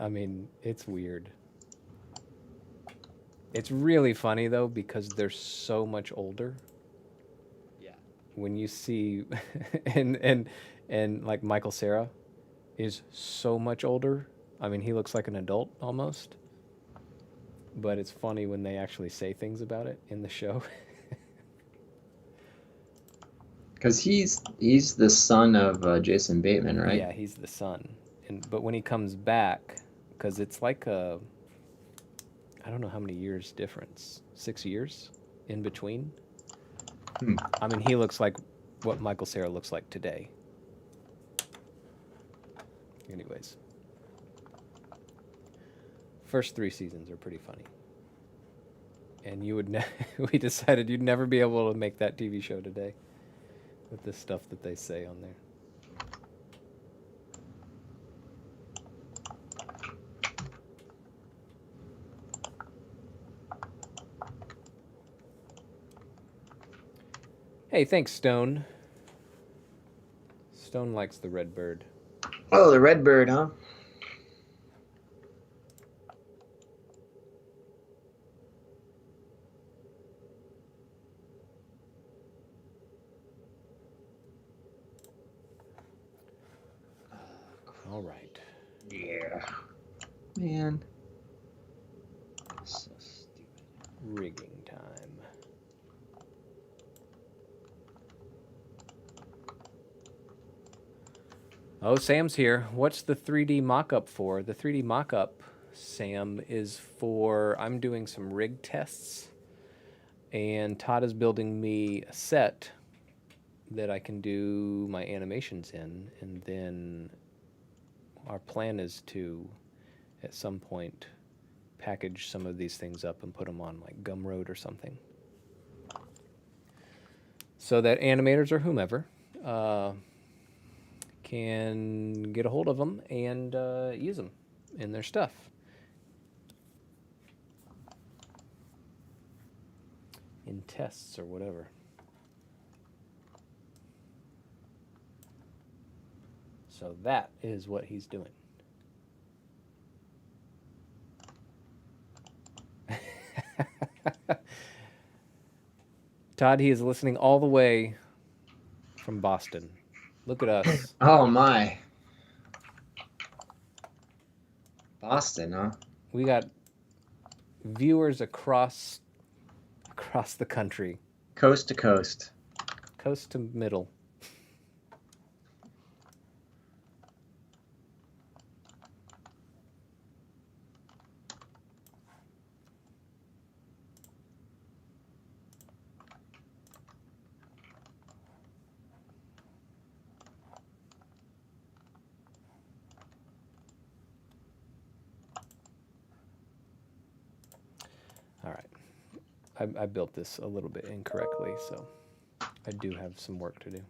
I mean, it's weird. It's really funny though because they're so much older. Yeah. When you see, and like Michael Cera is so much older. I mean, he looks like an adult almost. But it's funny when they actually say things about it in the show. Because he's the son of Jason Bateman, right? Yeah, he's the son. But when he comes back, because it's like a, I don't know how many years difference, 6 years in between. Hmm. I mean, he looks like what Michael Cera looks like today. Anyways, first 3 seasons are pretty funny. And you would we decided you'd never be able to make that TV show today with the stuff that they say on there. Hey, thanks, Stone. Stone likes the red bird. Oh, the red bird, huh? All right. Yeah. Man. So stupid. Rigging time. Oh, Sam's here. What's the 3D mock-up for? The 3D mock-up, Sam, is for, I'm doing some rig tests, and Todd is building me a set that I can do my animations in, and then our plan is to, at some point, package some of these things up and put them on like Gumroad or something. So that animators or whomever can get a hold of them and use them in their stuff. In tests or whatever. So that is what he's doing. Todd, he is listening all the way from Boston. Look at us. Oh my. Boston, huh? We got viewers across the country, Coast to coast. coast to middle. All right. I built this a little bit incorrectly, so I do have some work to do.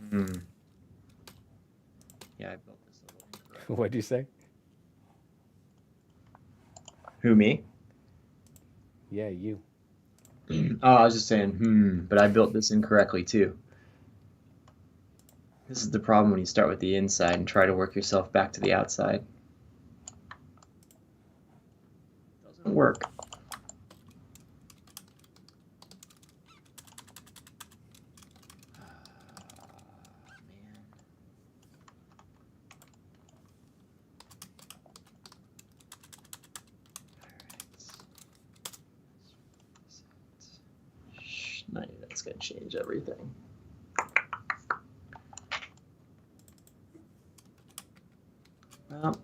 Hmm. Yeah, I built this a little incorrect. What'd you say? Who, me? Yeah, you. Oh, I was just saying, but I built this incorrectly too. This is the problem when you start with the inside and try to work yourself back to the outside. Doesn't work. Man. Alright. That's gonna change everything. Well,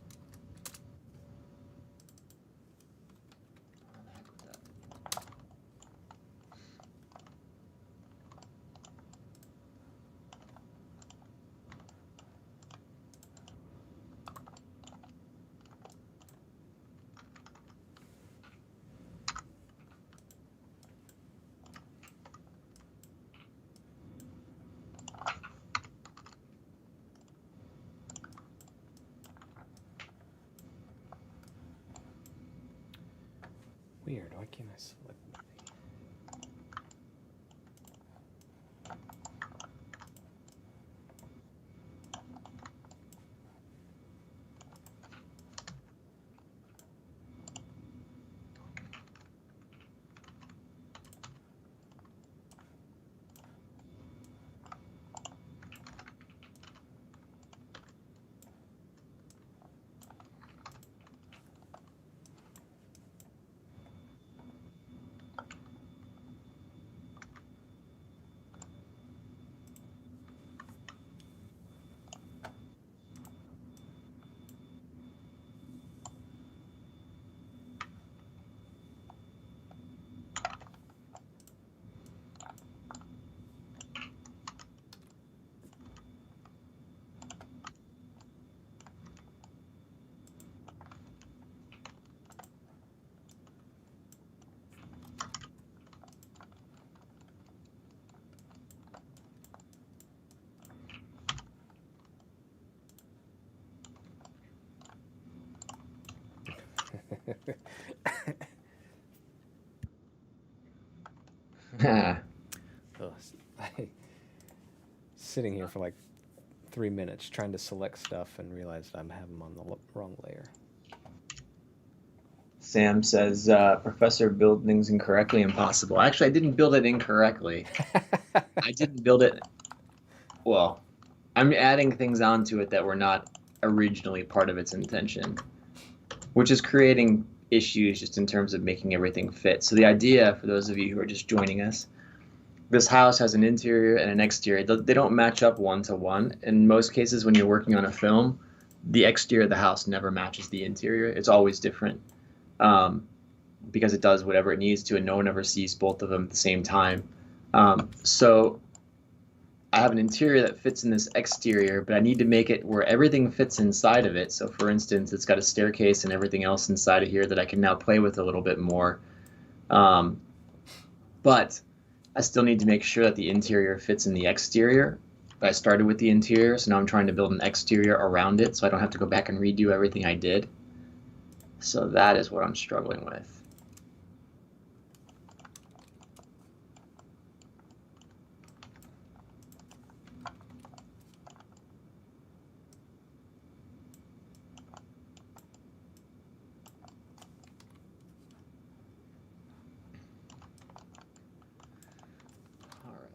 can I select? Ugh, I, sitting here for like 3 minutes trying to select stuff and realized I'm having them on the wrong layer. Sam says, Professor build things incorrectly impossible. Actually, I didn't build it incorrectly. I didn't build it. Well, I'm adding things onto it that were not originally part of its intention, which is creating issues just in terms of making everything fit. So the idea, for those of you who are just joining us, this house has an interior and an exterior. They don't match up one to one. In most cases, when you're working on a film, the exterior of the house never matches the interior. It's always different, because it does whatever it needs to, and no one ever sees both of them at the same time. So I have an interior that fits in this exterior, but I need to make it where everything fits inside of it. So for instance, it's got a staircase and everything else inside of here that I can now play with a little bit more. But I still need to make sure that the interior fits in the exterior. I started with the interior, so now I'm trying to build an exterior around it so I don't have to go back and redo everything I did. So that is what I'm struggling with. All right.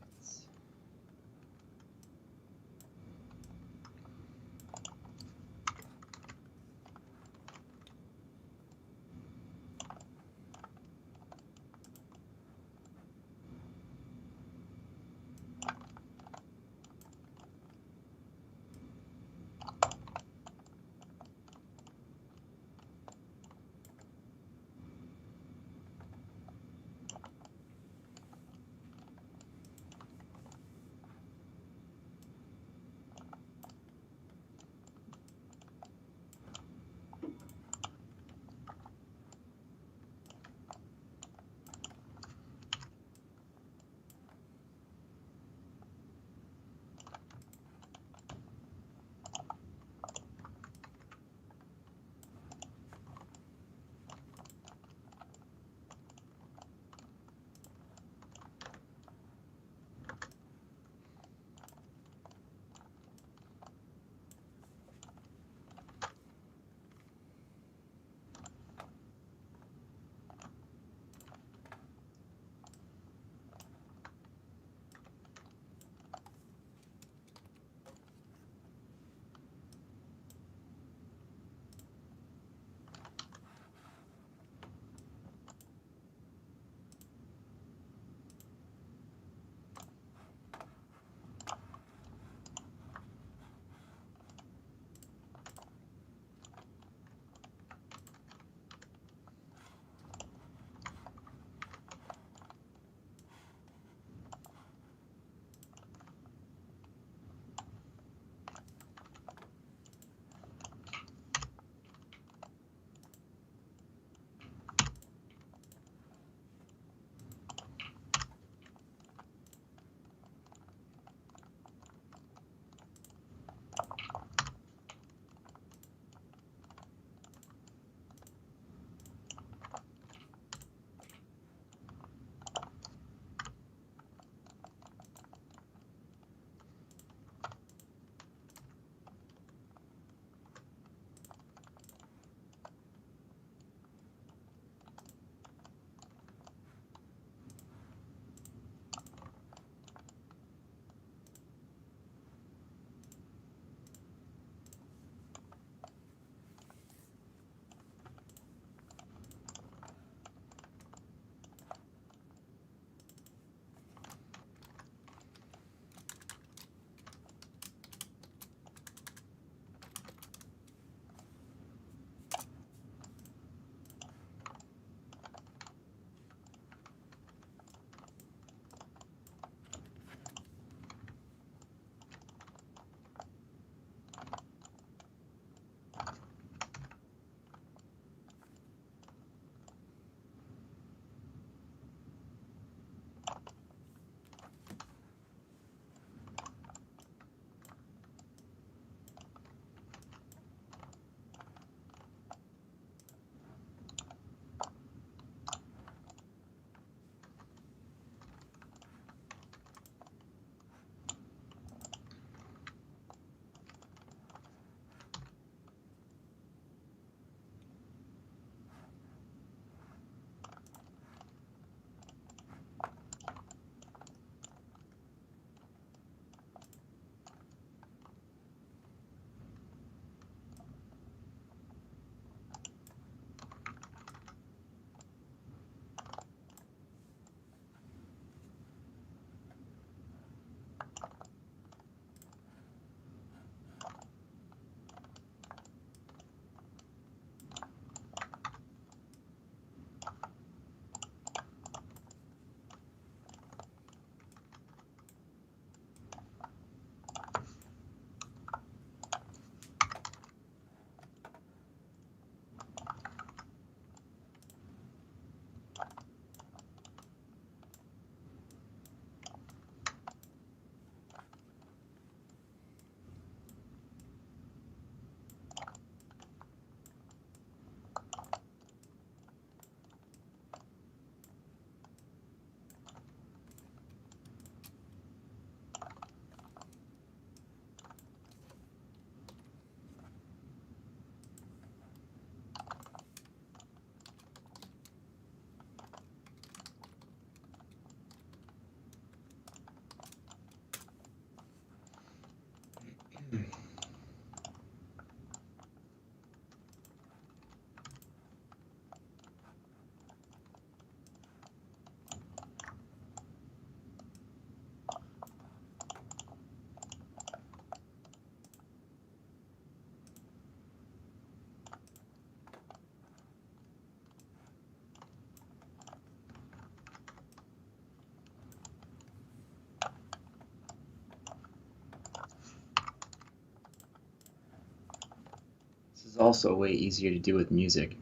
is also way easier to do with music.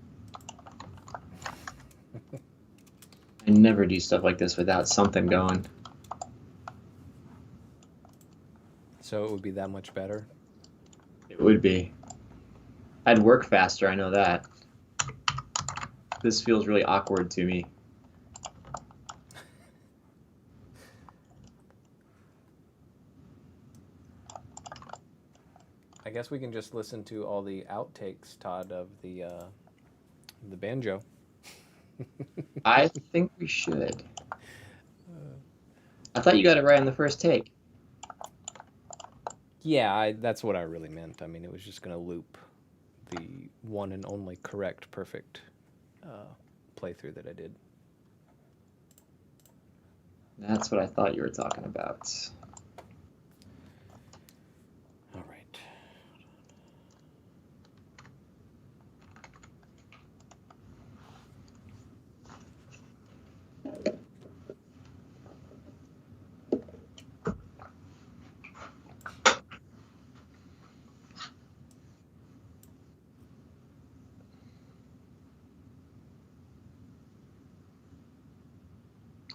I never do stuff like this without something going. So it would be that much better. It would be. I'd work faster, I know that. This feels really awkward to me. I guess we can just listen to all the outtakes, Todd, of the banjo. I think we should. I thought you got it right on the first take. Yeah, that's what I really meant. I mean, it was just going to loop the one and only correct, perfect playthrough that I did. That's what I thought you were talking about. All right.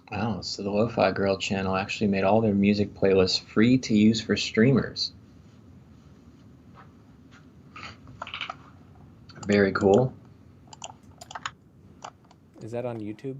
Oh, so the Lo-Fi Girl channel actually made all their music playlists free to use for streamers. Very cool. Is that on YouTube?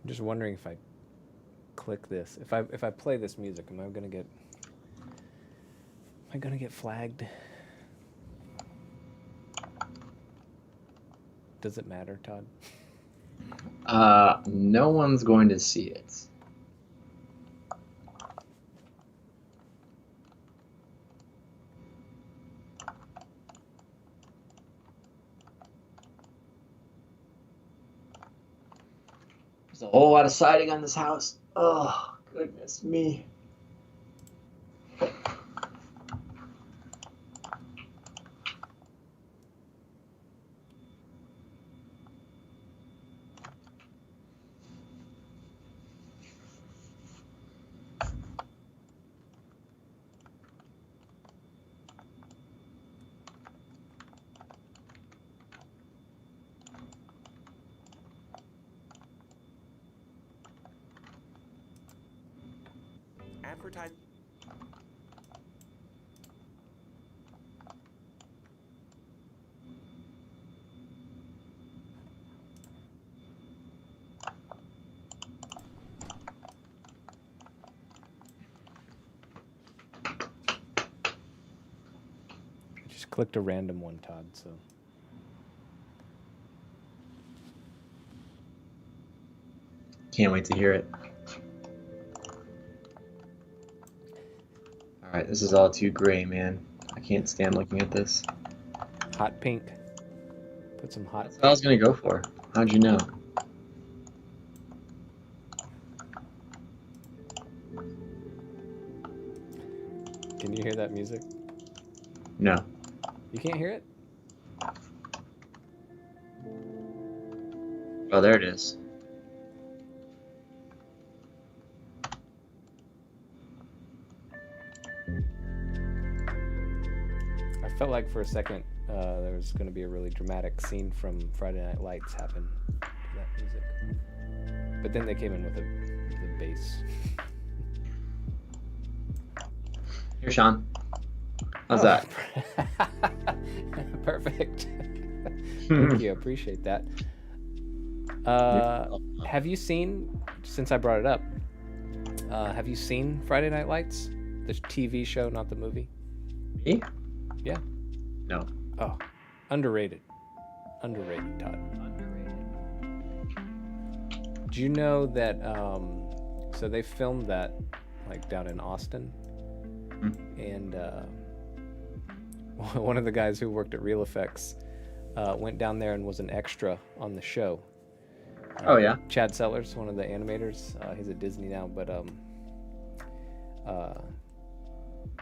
I'm just wondering if I click this, if I play this music, am I gonna get flagged? Does it matter, Todd? No one's going to see it. There's a whole lot of siding on this house. Oh, goodness me. Advertise. I just clicked a random one, Todd, so. Can't wait to hear it. All right, this is all too gray, man. I can't stand looking at this. Hot pink. Put some hot That's what I was gonna go for. How'd you know? Can you hear that music? No. You can't hear it? Oh, there it is. I felt like for a second there was going to be a really dramatic scene from Friday Night Lights happen to that music. But then they came in with a bass. Here, Sean. How's that? Perfect. Thank you. I appreciate that. Have you seen, since I brought it up, have you seen Friday Night Lights? The TV show, not the movie? Me? Yeah. No. Oh, underrated. Underrated, Todd. Do you know that, so they filmed that, like, down in Austin? And one of the guys who worked at Real Effects went down there and was an extra on the show. Oh, yeah? Chad Sellers, one of the animators. He's at Disney now, but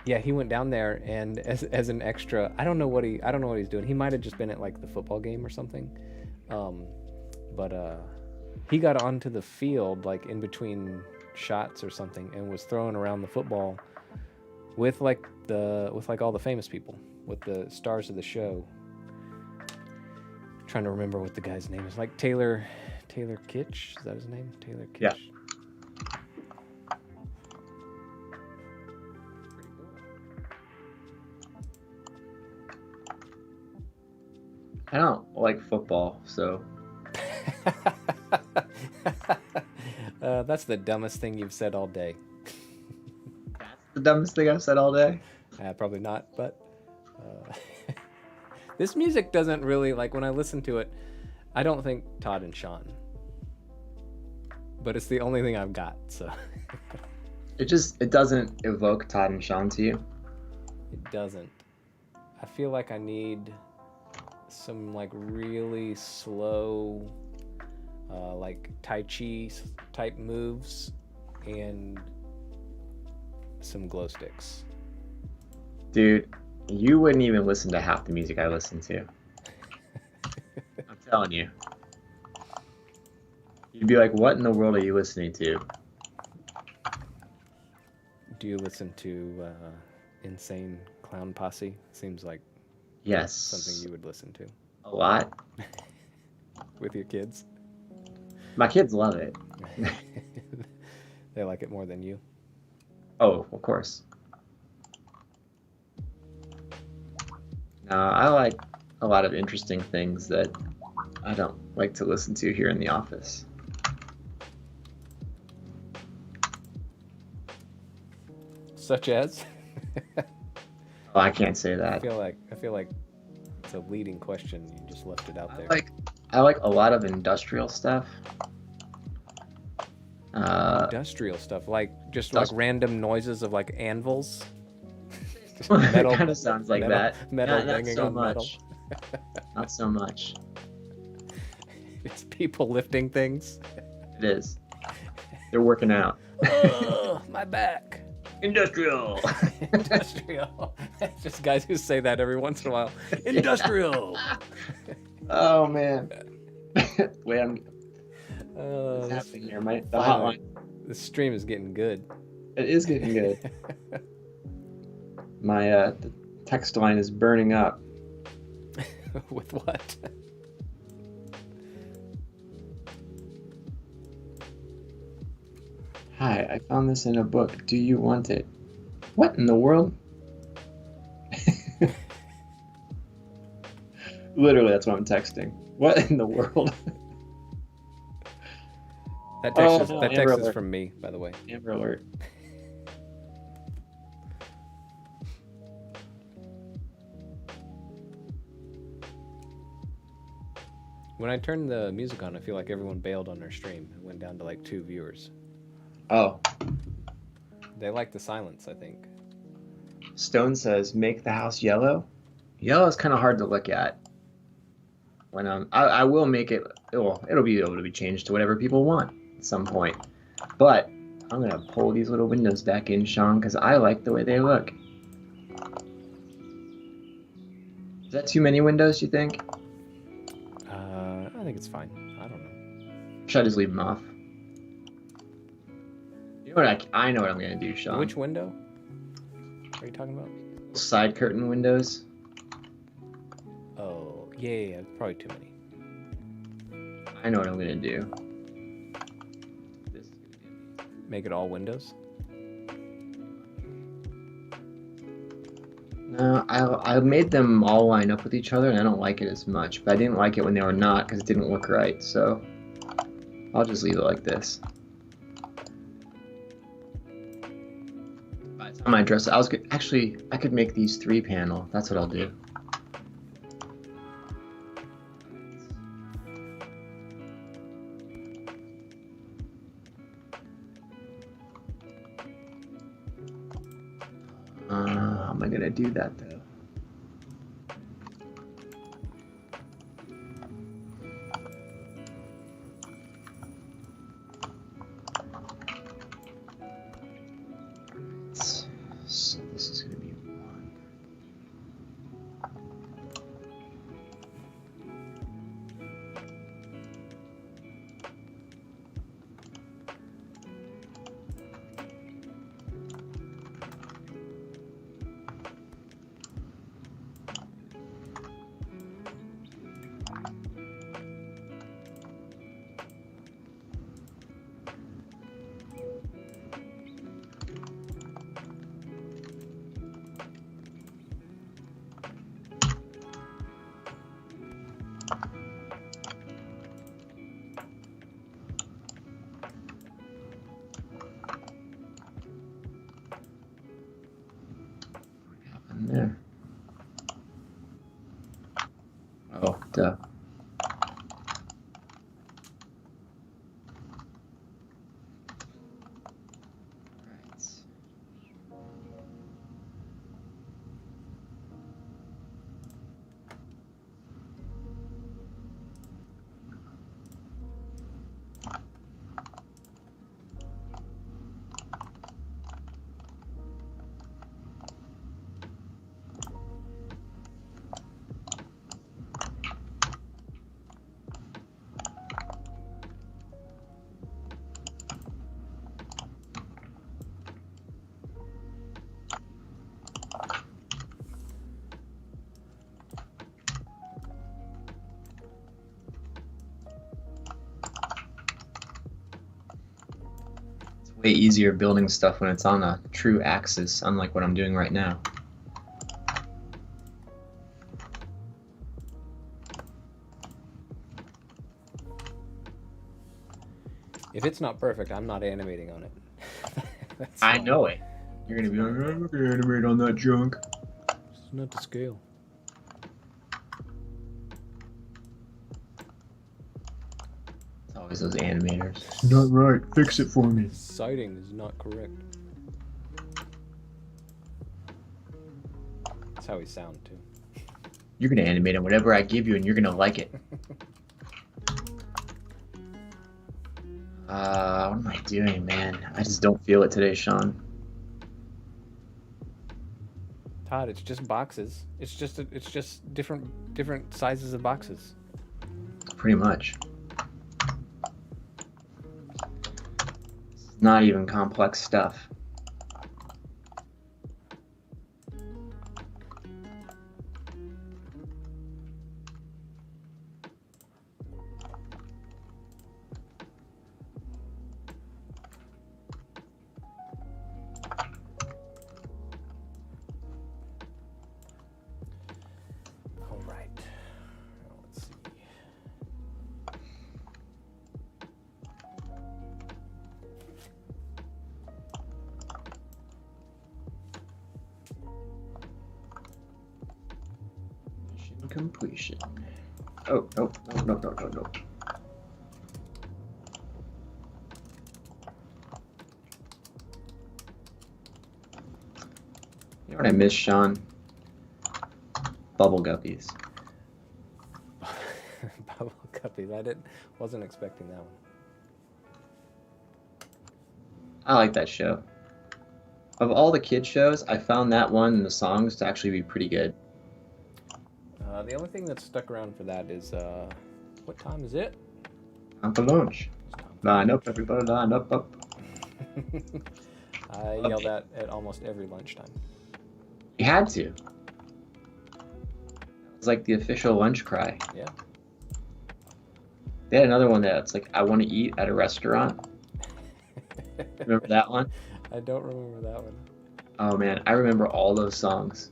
yeah, he went down there and as an extra. I don't know what he's doing. He might have just been at like the football game or something. But he got onto the field like in between shots or something and was throwing around the football with like all the famous people, with the stars of the show. Trying to remember what the guy's name is. Like Taylor Kitsch, is that his name? Taylor Kitsch. Yeah. I don't like football, so. That's the dumbest thing you've said all day. That's the dumbest thing I've said all day? Probably not, but this music doesn't really, like, when I listen to it, I don't think Todd and Sean. But it's the only thing I've got, so. It doesn't evoke Todd and Sean to you? It doesn't. I feel like I need some, like, really slow, like, Tai Chi type moves and some glow sticks. Dude, you wouldn't even listen to half the music I listen to. I'm telling you. You'd be like, what in the world are you listening to? Do you listen to Insane Clown Posse? Seems like Yes. something you would listen to. A lot. With your kids? My kids love it. They like it more than you? Oh, of course. No, I like a lot of interesting things that I don't like to listen to here in the office. Such as? Oh, I can't say I that. feel like it's a leading question. You just left it out there. I like a lot of industrial stuff. Industrial stuff, like just like random noises of like anvils. It kind of sounds like metal, that. Metal Not banging so on metal. much. Not so much. It's people lifting things. It is. They're working out. Oh, my back. Industrial. Industrial. It's just guys who say that every once in a while. Industrial. Oh man. Wait, what's This, happening here? The finally, hotline. the stream is getting good. It is getting good. My the text line is burning up. With what? Hi, I found this in a book. Do you want it? What in the world? Literally, that's what I'm texting. What in the world? That text, is, no, that Amber text is Alert. from me, by the way. Amber Alert. When I turned the music on, I feel like everyone bailed on their stream. It went down to like 2 viewers. Oh, They like the silence, I think. Stone says, make the house yellow. Yellow is kind of hard to look at. When I will make it it'll be able to be changed to whatever people want at some point. But I'm gonna pull these little windows back in, Sean, because I like the way they look. Is that too many windows, you think? I think it's fine. I don't know. Should I just leave them off? You know what? I know what I'm gonna do, Sean. Which window are you talking about? Side curtain windows. Oh, yeah, probably too many. I know what I'm gonna do. Make it all windows? No, I made them all line up with each other, and I don't like it as much. But I didn't like it when they were not, because it didn't look right. So I'll just leave it like this. By the time I dress it, actually I could make these 3-panel. That's what I'll do. How am I gonna do that though? So this is gonna be 1. There. Oh, duh. Right. Way easier building stuff when it's on a true axis, unlike what I'm doing right now. If it's not perfect, I'm not animating on it. I know it. You're gonna be like, I'm not gonna animate on that junk. It's not to scale. It's always those animators. It's not right. Fix it for me. Sighting is not correct. That's how we sound too. You're gonna animate on whatever I give you, and you're gonna like it. What am I doing, man? I just don't feel it today, Sean. Todd, it's just boxes. It's just different sizes of boxes. Pretty much. It's not even complex stuff. All right. Now let's see. Mission completion. Oh, no, no, no, no, no, no. You know what I miss, Sean? Bubble guppies. Bubble Guppies. Wasn't expecting that one. I like that show. Of all the kid shows, I found that one and the songs to actually be pretty good. The only thing that's stuck around for that is what time is it? Time for lunch. It's time for Line up, everybody, line up, up. I yell that at almost every lunchtime. You had to. It's like the official lunch cry. Yeah. They had another one that's like, I want to eat at a restaurant. Remember that one? I don't remember that one. Oh man, I remember all those songs.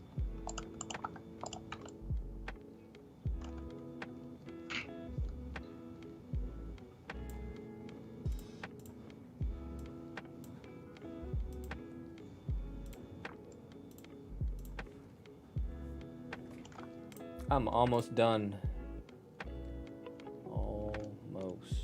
I'm almost done. Almost.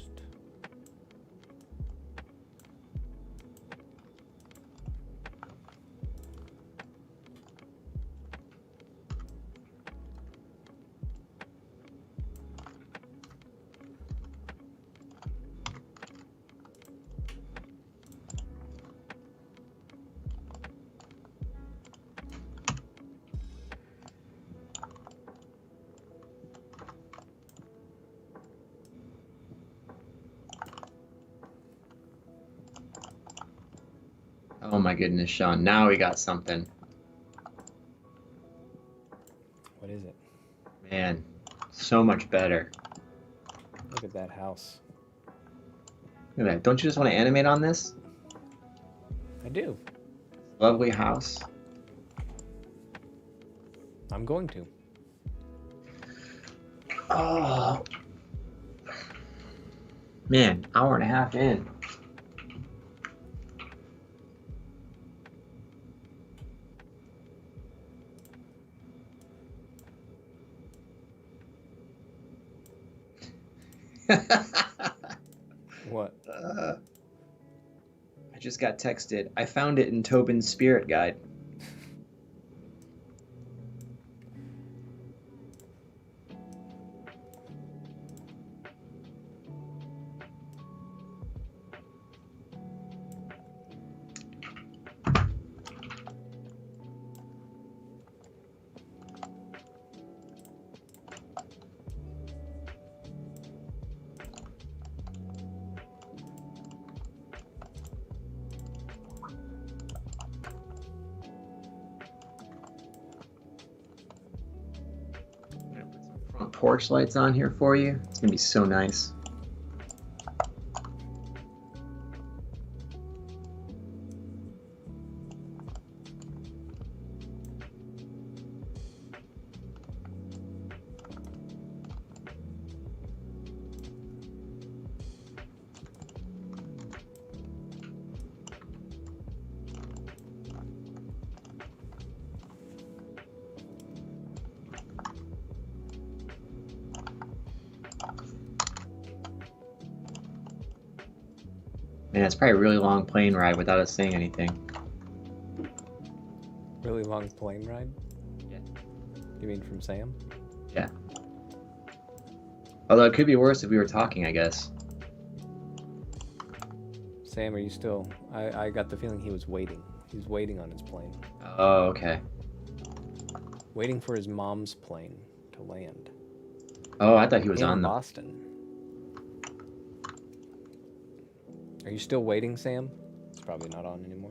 Oh my goodness, Sean. Now we got something. What is it? Man, so much better. Look at that house. Look at that. Don't you just want to animate on this? I do. Lovely house. I'm going to. Oh. Man, hour and a half in. What? I just got texted. I found it in Tobin's Spirit Guide. Front porch lights on here for you. It's gonna be so nice. Man, it's probably a really long plane ride without us saying anything. Really long plane ride? Yeah. You mean from Sam? Yeah. Although it could be worse if we were talking, I guess. Sam, are you still... I got the feeling he was waiting. He was waiting on his plane. Oh, okay. Waiting for his mom's plane to land. Oh, I thought he was in on the... Boston. Are you still waiting, Sam? It's probably not on anymore.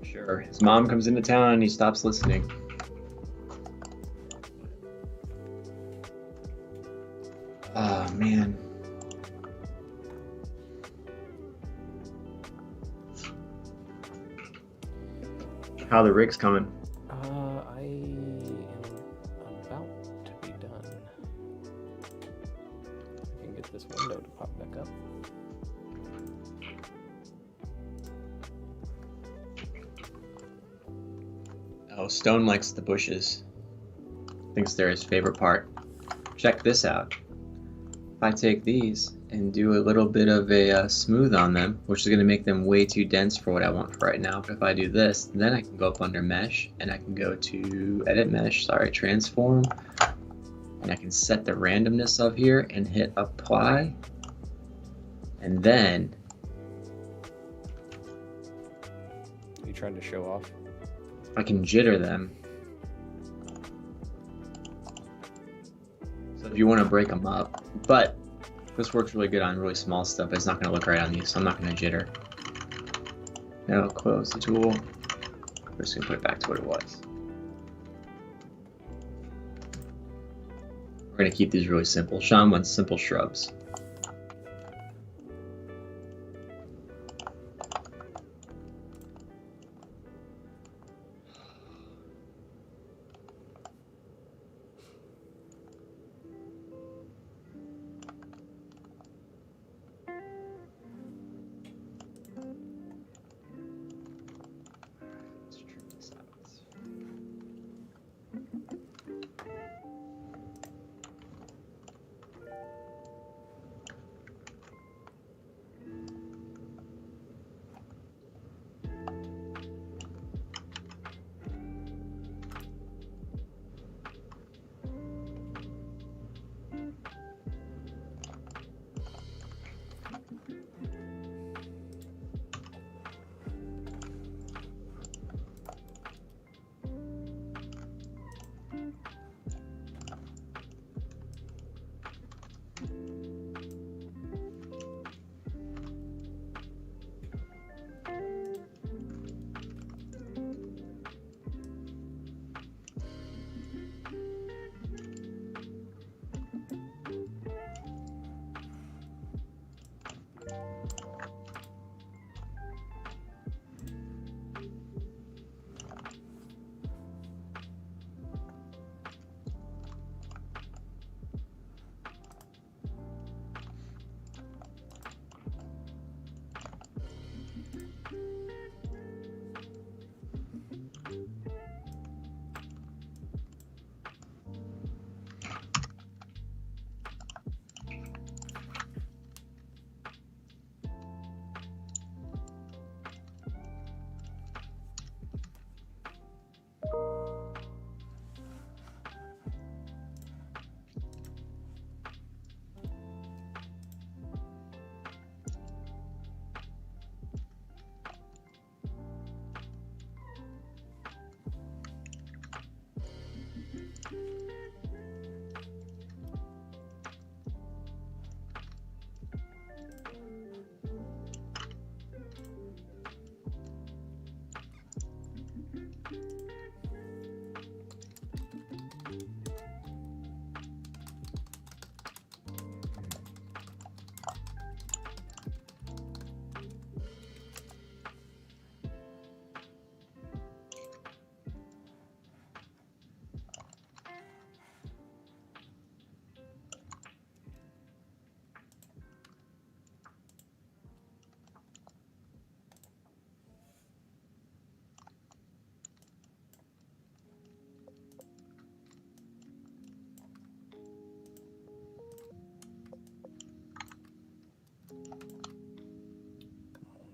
Sure. His mom comes into town and he stops listening. Oh, man. How the rig's coming? I am about to be done. I can get this window to pop back up. Oh, Stone likes the bushes. Thinks they're his favorite part. Check this out. If I take these and do a little bit of a smooth on them, which is going to make them way too dense for what I want for right now. But if I do this, then I can go up under mesh and I can go to edit mesh, transform, and I can set the randomness of here and hit apply. And then You trying to show off? I can jitter them. So if you want to break them up, but this works really good on really small stuff, but it's not going to look right on these, so I'm not going to jitter. Now close the tool. We're just going to put it back to what it was. We're going to keep these really simple. Sean wants simple shrubs.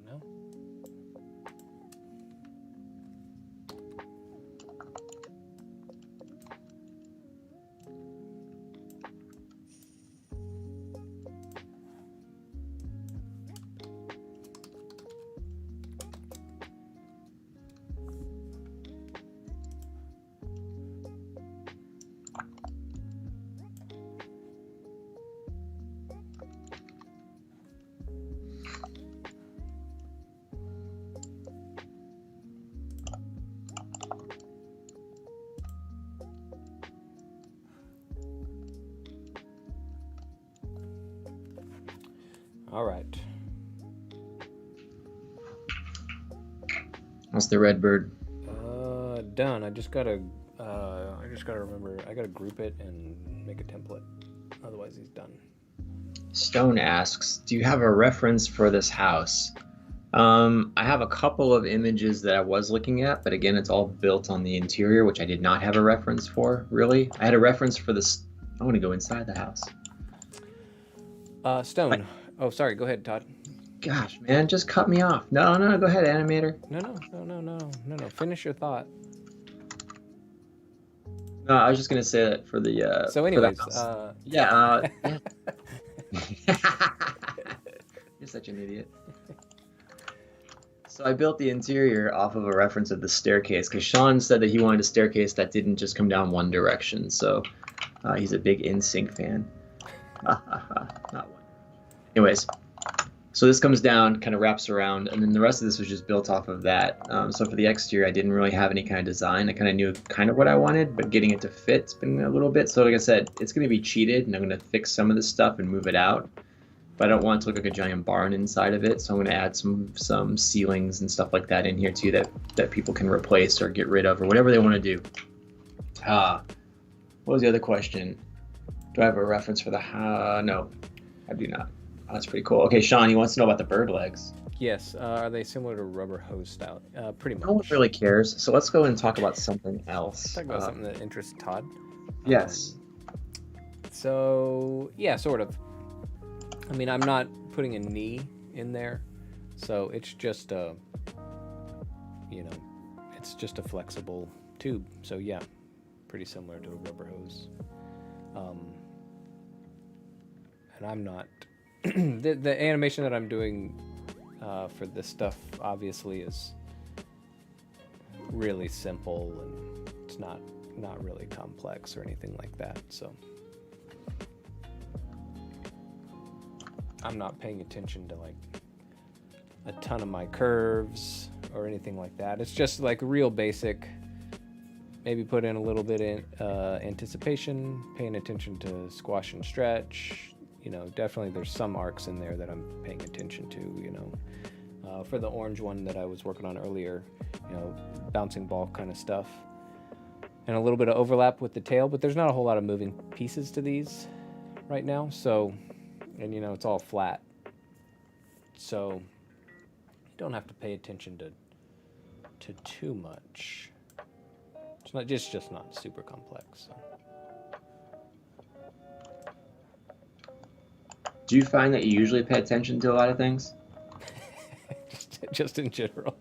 No. All right. That's the red bird. Done. I just gotta remember. I gotta group it and make a template. Otherwise, he's done. Stone asks, do you have a reference for this house? I have a couple of images that I was looking at, but again, it's all built on the interior, which I did not have a reference for, really. I had a reference for this. I want to go inside the house. Like, Stone. Oh, sorry. Go ahead, Todd. gosh, man, just cut me off. No, no, go ahead, animator. No, no, no, no, no, no, no. Finish your thought. No, I was just gonna say that So, for the anyways, house. Yeah, yeah. You're such an idiot. So I built the interior off of a reference of the staircase because Sean said that he wanted a staircase that didn't just come down one direction. So he's a big NSYNC fan. Not one. Anyways, so this comes down, kind of wraps around, and then the rest of this was just built off of that. So for the exterior, I didn't really have any kind of design. I kind of knew kind of what I wanted, but getting it to fit's been a little bit. So like I said, it's going to be cheated, and I'm going to fix some of this stuff and move it out. But I don't want it to look like a giant barn inside of it, so I'm going to add some ceilings and stuff like that in here too that people can replace or get rid of or whatever they want to do. What was the other question? Do I have a reference for the no, I do not. Oh, that's pretty cool. Okay, Sean, he wants to know about the bird legs. yes. Are they similar to rubber hose style? Pretty No one much. really cares, so let's go and talk about something else. Talk about something that interests Todd. Yes. So yeah, sort of. I mean, I'm not putting a knee in there, so it's just a, it's just a flexible tube. So yeah, pretty similar to a rubber hose. And I'm not the animation that I'm doing for this stuff obviously is really simple and it's not really complex or anything like that. So I'm not paying attention to like a ton of my curves or anything like that. It's just like real basic. Maybe put in a little bit in anticipation, paying attention to squash and stretch. Definitely there's some arcs in there that I'm paying attention to. For the orange one that I was working on earlier, bouncing ball kind of stuff. And a little bit of overlap with the tail, but there's not a whole lot of moving pieces to these right now. So, and it's all flat. So you don't have to pay attention to too much. It's just not super complex. So. Do you find that you usually pay attention to a lot of things? just in general.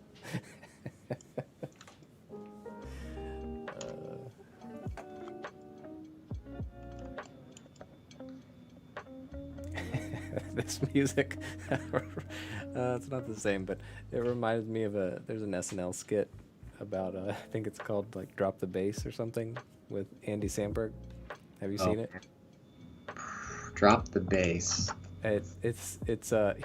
This music, it's not the same, but it reminds me of there's an SNL skit about, I think it's called like Drop the Bass or something with Andy Samberg. Have you seen it? Drop the bass. It's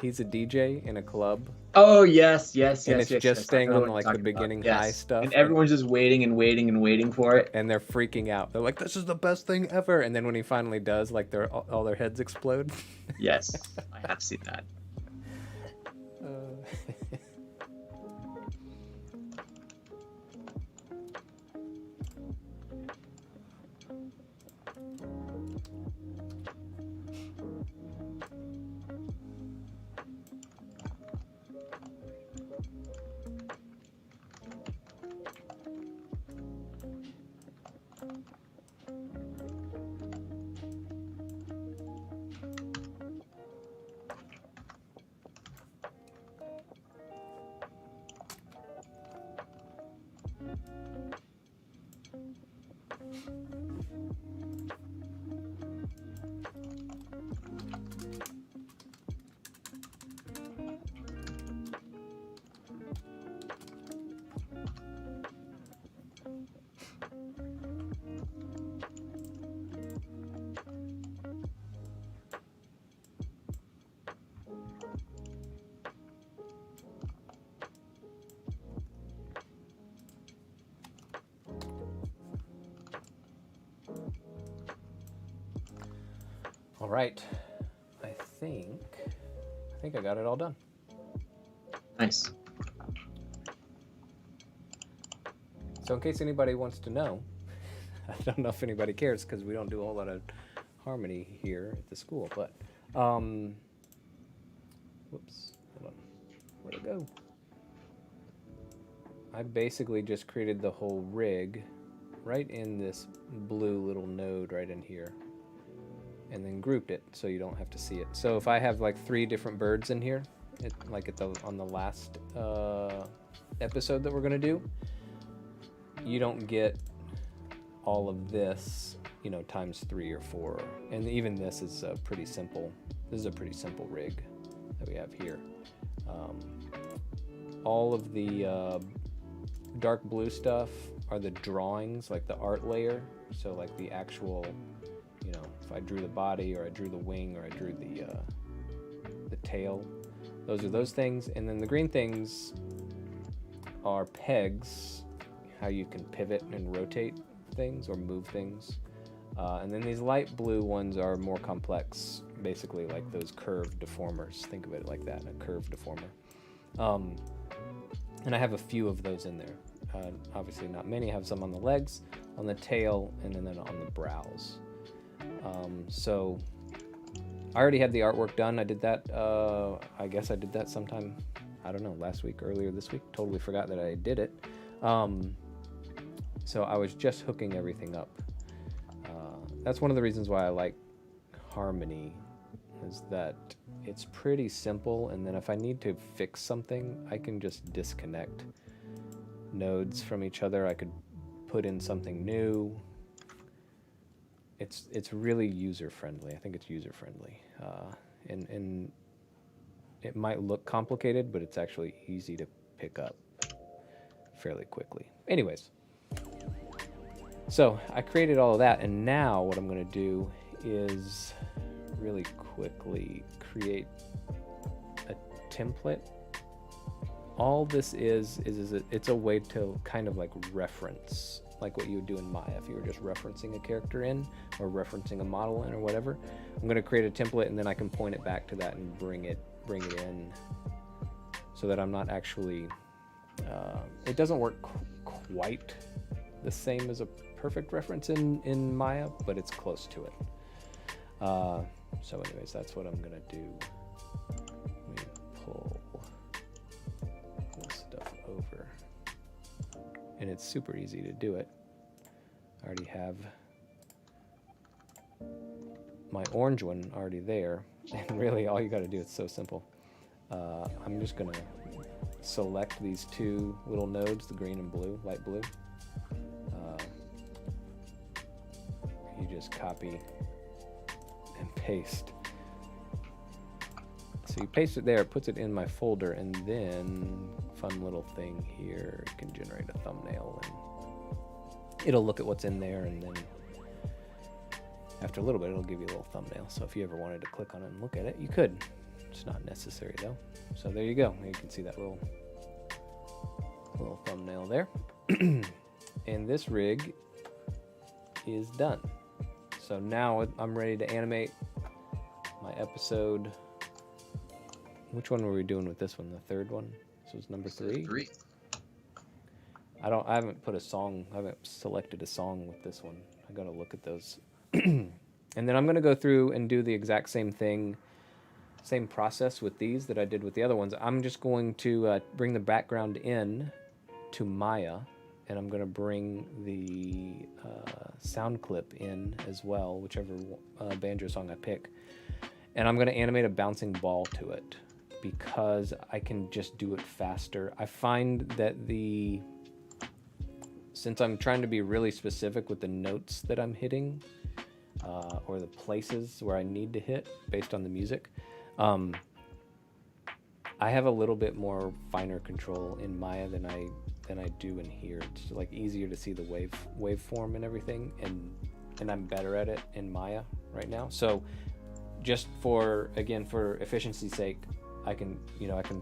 he's a DJ in a club. Oh yes, and it's yes. just staying I know on what like you're the talking about. beginning Yes. high stuff, And everyone's just waiting and waiting and waiting for it. and they're freaking out. They're like, "This is the best thing ever!" And then when he finally does, like all their heads explode. Yes, I have seen that. All right, I think I got it all done. Nice. So in case anybody wants to know, I don't know if anybody cares because we don't do a whole lot of harmony here at the school, but whoops, hold on, where'd it go? I basically just created the whole rig right in this blue little node right in here. and then grouped it so you don't have to see it. So if I have like 3 different birds in here, like on the last episode that we're gonna do, you don't get all of this, you know, times 3 or 4. And even this is pretty simple. This is a pretty simple rig that we have here. All of the dark blue stuff are the drawings, like the art layer. So like the actual, you know, if I drew the body or I drew the wing or I drew the tail, those are those things. And then the green things are pegs, how you can pivot and rotate things or move things. And then these light blue ones are more complex, basically like those curved deformers. Think of it like that, a curved deformer. And I have a few of those in there. Obviously not many. I have some on the legs, on the tail, and then on the brows. So I already had the artwork done. I did that, I guess I did that sometime, I don't know, last week, earlier this week. Totally forgot that I did it. So I was just hooking everything up. That's one of the reasons why I like Harmony, is that it's pretty simple, and then if I need to fix something, I can just disconnect nodes from each other. I could put in something new. It's really user-friendly. I think it's user-friendly. And it might look complicated, but it's actually easy to pick up fairly quickly. Anyways, so I created all of that, and now what I'm going to do is really quickly create a template. All this is it's a way to kind of like reference, like what you would do in Maya if you were just referencing a character in or referencing a model in or whatever. I'm going to create a template, and then I can point it back to that and bring it in, so that I'm not actually it doesn't work quite the same as a perfect reference in Maya, but it's close to it. So anyways, that's what I'm gonna do. Let me pull this stuff over, and it's super easy to do it. I already have my orange one already there, and really all you got to do, it's so simple. I'm just gonna select these 2 little nodes, the green and blue, light blue. You just copy and paste. So you paste it there, it puts it in my folder, and then fun little thing here, you can generate a thumbnail, and it'll look at what's in there, and then after a little bit it'll give you a little thumbnail. So if you ever wanted to click on it and look at it, you could. It's not necessary though. So there you go. You can see that little thumbnail there. And this rig is done. So now I'm ready to animate my episode. Which one were we doing with this one? The 3rd one? This was number 3? 3. I haven't put a song, I haven't selected a song with this one. I gotta look at those. And then I'm gonna go through and do the exact same thing, same process with these that I did with the other ones. I'm just going to bring the background in to Maya, and I'm going to bring the sound clip in as well, whichever banjo song I pick. And I'm going to animate a bouncing ball to it because I can just do it faster. I find that since I'm trying to be really specific with the notes that I'm hitting, or the places where I need to hit based on the music, I have a little bit more finer control in Maya than I do in here. It's like easier to see the waveform and everything, and I'm better at it in Maya right now. So just for efficiency's sake, I can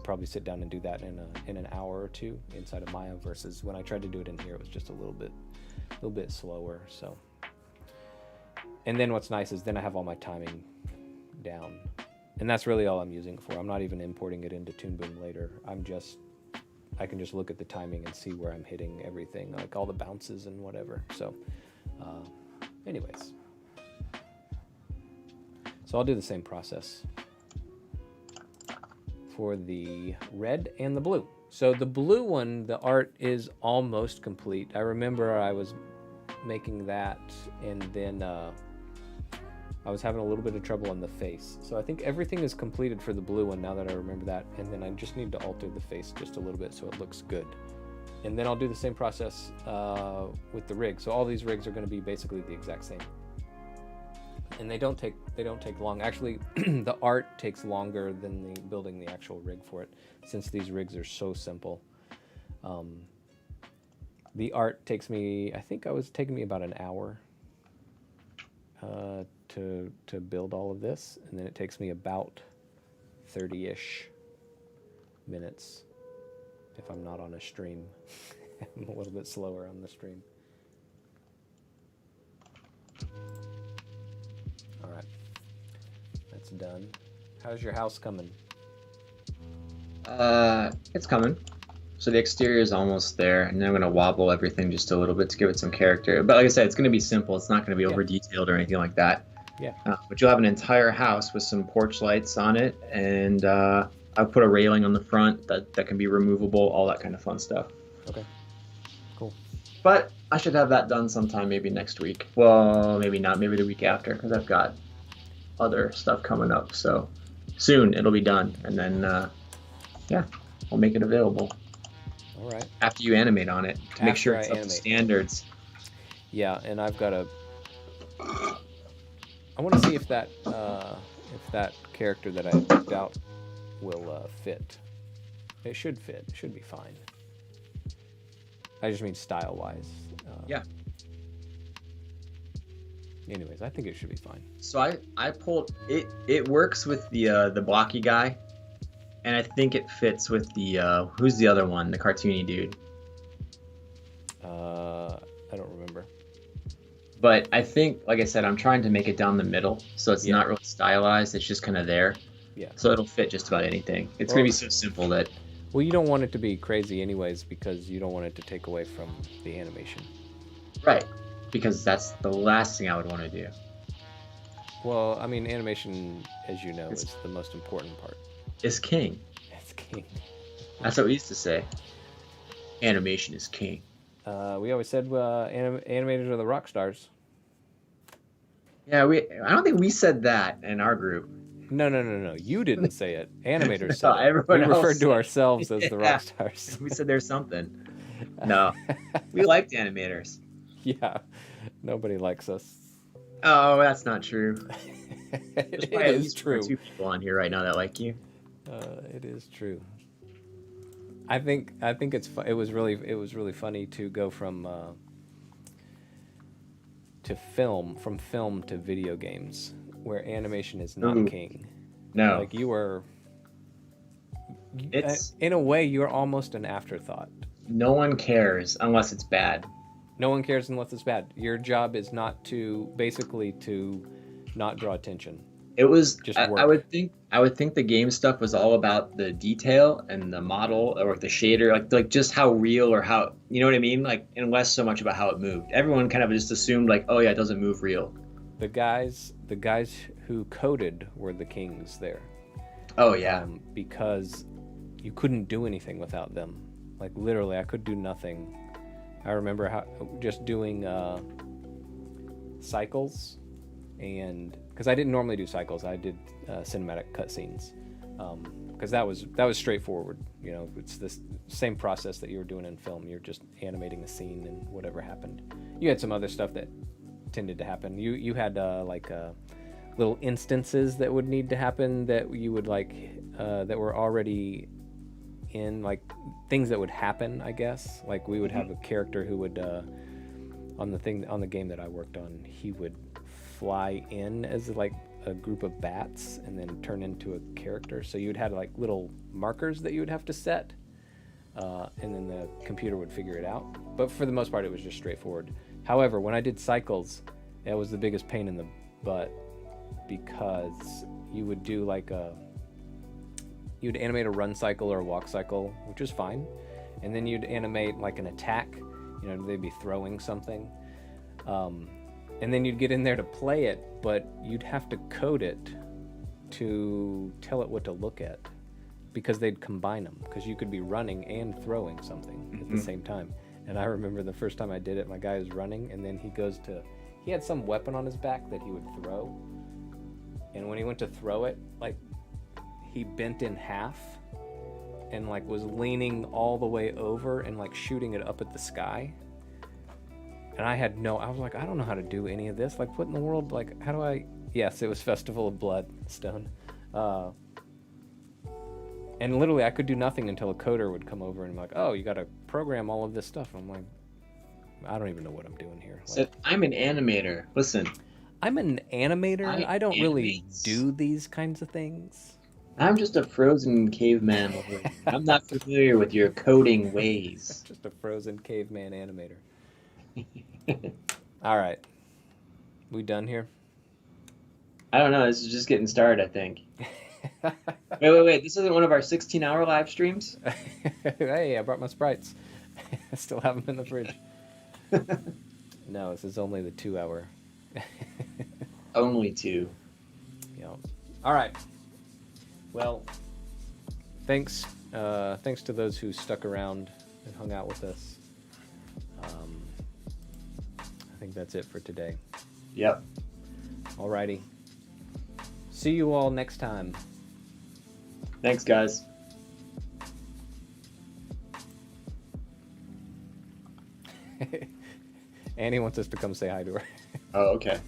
probably sit down and do that in an hour or 2 inside of Maya, versus when I tried to do it in here, it was just a little bit slower. So, and then what's nice is then I have all my timing down, and that's really all I'm using it for. I'm not even importing it into Toon Boom later. I can just look at the timing and see where I'm hitting everything, like all the bounces and whatever. So anyways, so I'll do the same process for the red and the blue. So the blue one, the art is almost complete. I remember I was making that, and then I was having a little bit of trouble on the face. So I think everything is completed for the blue one now that I remember that. And then I just need to alter the face just a little bit so it looks good. And then I'll do the same process with the rig. So all these rigs are going to be basically the exact same. And they don't take long. Actually, the art takes longer than the building the actual rig for it, since these rigs are so simple. The art takes me, I think it was taking me about an hour to build all of this, and then it takes me about 30-ish minutes if I'm not on a stream. I'm a little bit slower on the stream. All right, that's done. How's your house coming? It's coming. So the exterior is almost there, and then I'm gonna wobble everything just a little bit to give it some character. But like I said, it's gonna be simple. It's not gonna be over detailed or anything like that. Yeah. But you'll have an entire house with some porch lights on it, and I'll put a railing on the front that can be removable, all that kind of fun stuff. Okay. Cool. But I should have that done sometime, maybe next week. Well, maybe not. Maybe the week after, because I've got other stuff coming up. So soon it'll be done, and then I'll make it available. All right. After you animate on it to make sure it's up to standards. Yeah, and I've got I want to see if that character that I picked out will fit. It should fit. It should be fine. I just mean style-wise. Yeah. Anyways, I think it should be fine. So I pulled it. It works with the blocky guy, and I think it fits with the who's the other one, the cartoony dude. I don't remember. But I think, like I said, I'm trying to make it down the middle, so it's not really stylized. It's just kind of there. Yeah. So it'll fit just about anything. It's gonna be so simple that. Well, you don't want it to be crazy anyways, because you don't want it to take away from the animation. Right. Because that's the last thing I would want to do. Well, I mean, animation, as you know, is the most important part. It's king. It's king. That's what we used to say. Animation is king. We always said animators are the rock stars. Yeah, I don't think we said that in our group. No. You didn't say it. Animators said it. Everyone We else referred to ourselves as the rock stars. We said there's something. No. We liked animators. Yeah. Nobody likes us. Oh, that's not true. There's probably It at is least true. 2 people on here right now that like you. It is true. I think it was really funny to go from film to video games, where animation is not king. No. Like you were. It's in a way, you're almost an afterthought. no one cares unless it's bad. No one cares unless it's bad. Your job is basically to not draw attention. It was just I would think the game stuff was all about the detail and the model or the shader, like just how real or how, you know what I mean? Like, and less so much about how it moved. Everyone kind of just assumed like, oh yeah, it doesn't move real. The guys who coded were the kings there. Oh yeah. Because you couldn't do anything without them. Like literally, I could do nothing. I remember just doing cycles, and because I didn't normally do cycles, I did cinematic cutscenes, because that was straightforward. You know, it's the same process that you were doing in film. You're just animating a scene and whatever happened. You had some other stuff that tended to happen. You had little instances that would need to happen that you would that were already in, like things that would happen, I guess. Like we would have a character who would on the game that I worked on, he would fly in as like a group of bats and then turn into a character. So you'd have like little markers that you would have to set, and then the computer would figure it out. But for the most part, it was just straightforward. However, when I did cycles, it was the biggest pain in the butt, because you would do you'd animate a run cycle or a walk cycle, which was fine. And then you'd animate like an attack, you know, they'd be throwing something. And then you'd get in there to play it, but you'd have to code it to tell it what to look at, because they'd combine them, because you could be running and throwing something at the same time. And I remember the first time I did it, my guy was running, and then he had some weapon on his back that he would throw. and when he went to throw it, like he bent in half and like was leaning all the way over and like shooting it up at the sky. And I was like, I don't know how to do any of this. Like, what in the world? Like, how do I? Yes, it was Festival of Bloodstone. And literally, I could do nothing until a coder would come over and be like, oh, you got to program all of this stuff. I'm like, I don't even know what I'm doing here. Like, Said, I'm an animator. Listen, I'm an animator. I I don't really animate. do these kinds of things. I'm just a frozen caveman over here. I'm not familiar with your coding ways. Just a frozen caveman animator. All right. We done here? I don't know. This is just getting started, I think. Wait. This isn't one of our 16-hour live streams? Hey, I brought my Sprites. I still have them in the fridge. No, this is only the 2 hour. Only 2. Yeah. All right. Well, thanks. Thanks to those who stuck around and hung out with us. I think that's it for today. Yep. Alrighty. See you all next time. Thanks, guys. Annie wants us to come say hi to her. Oh, okay.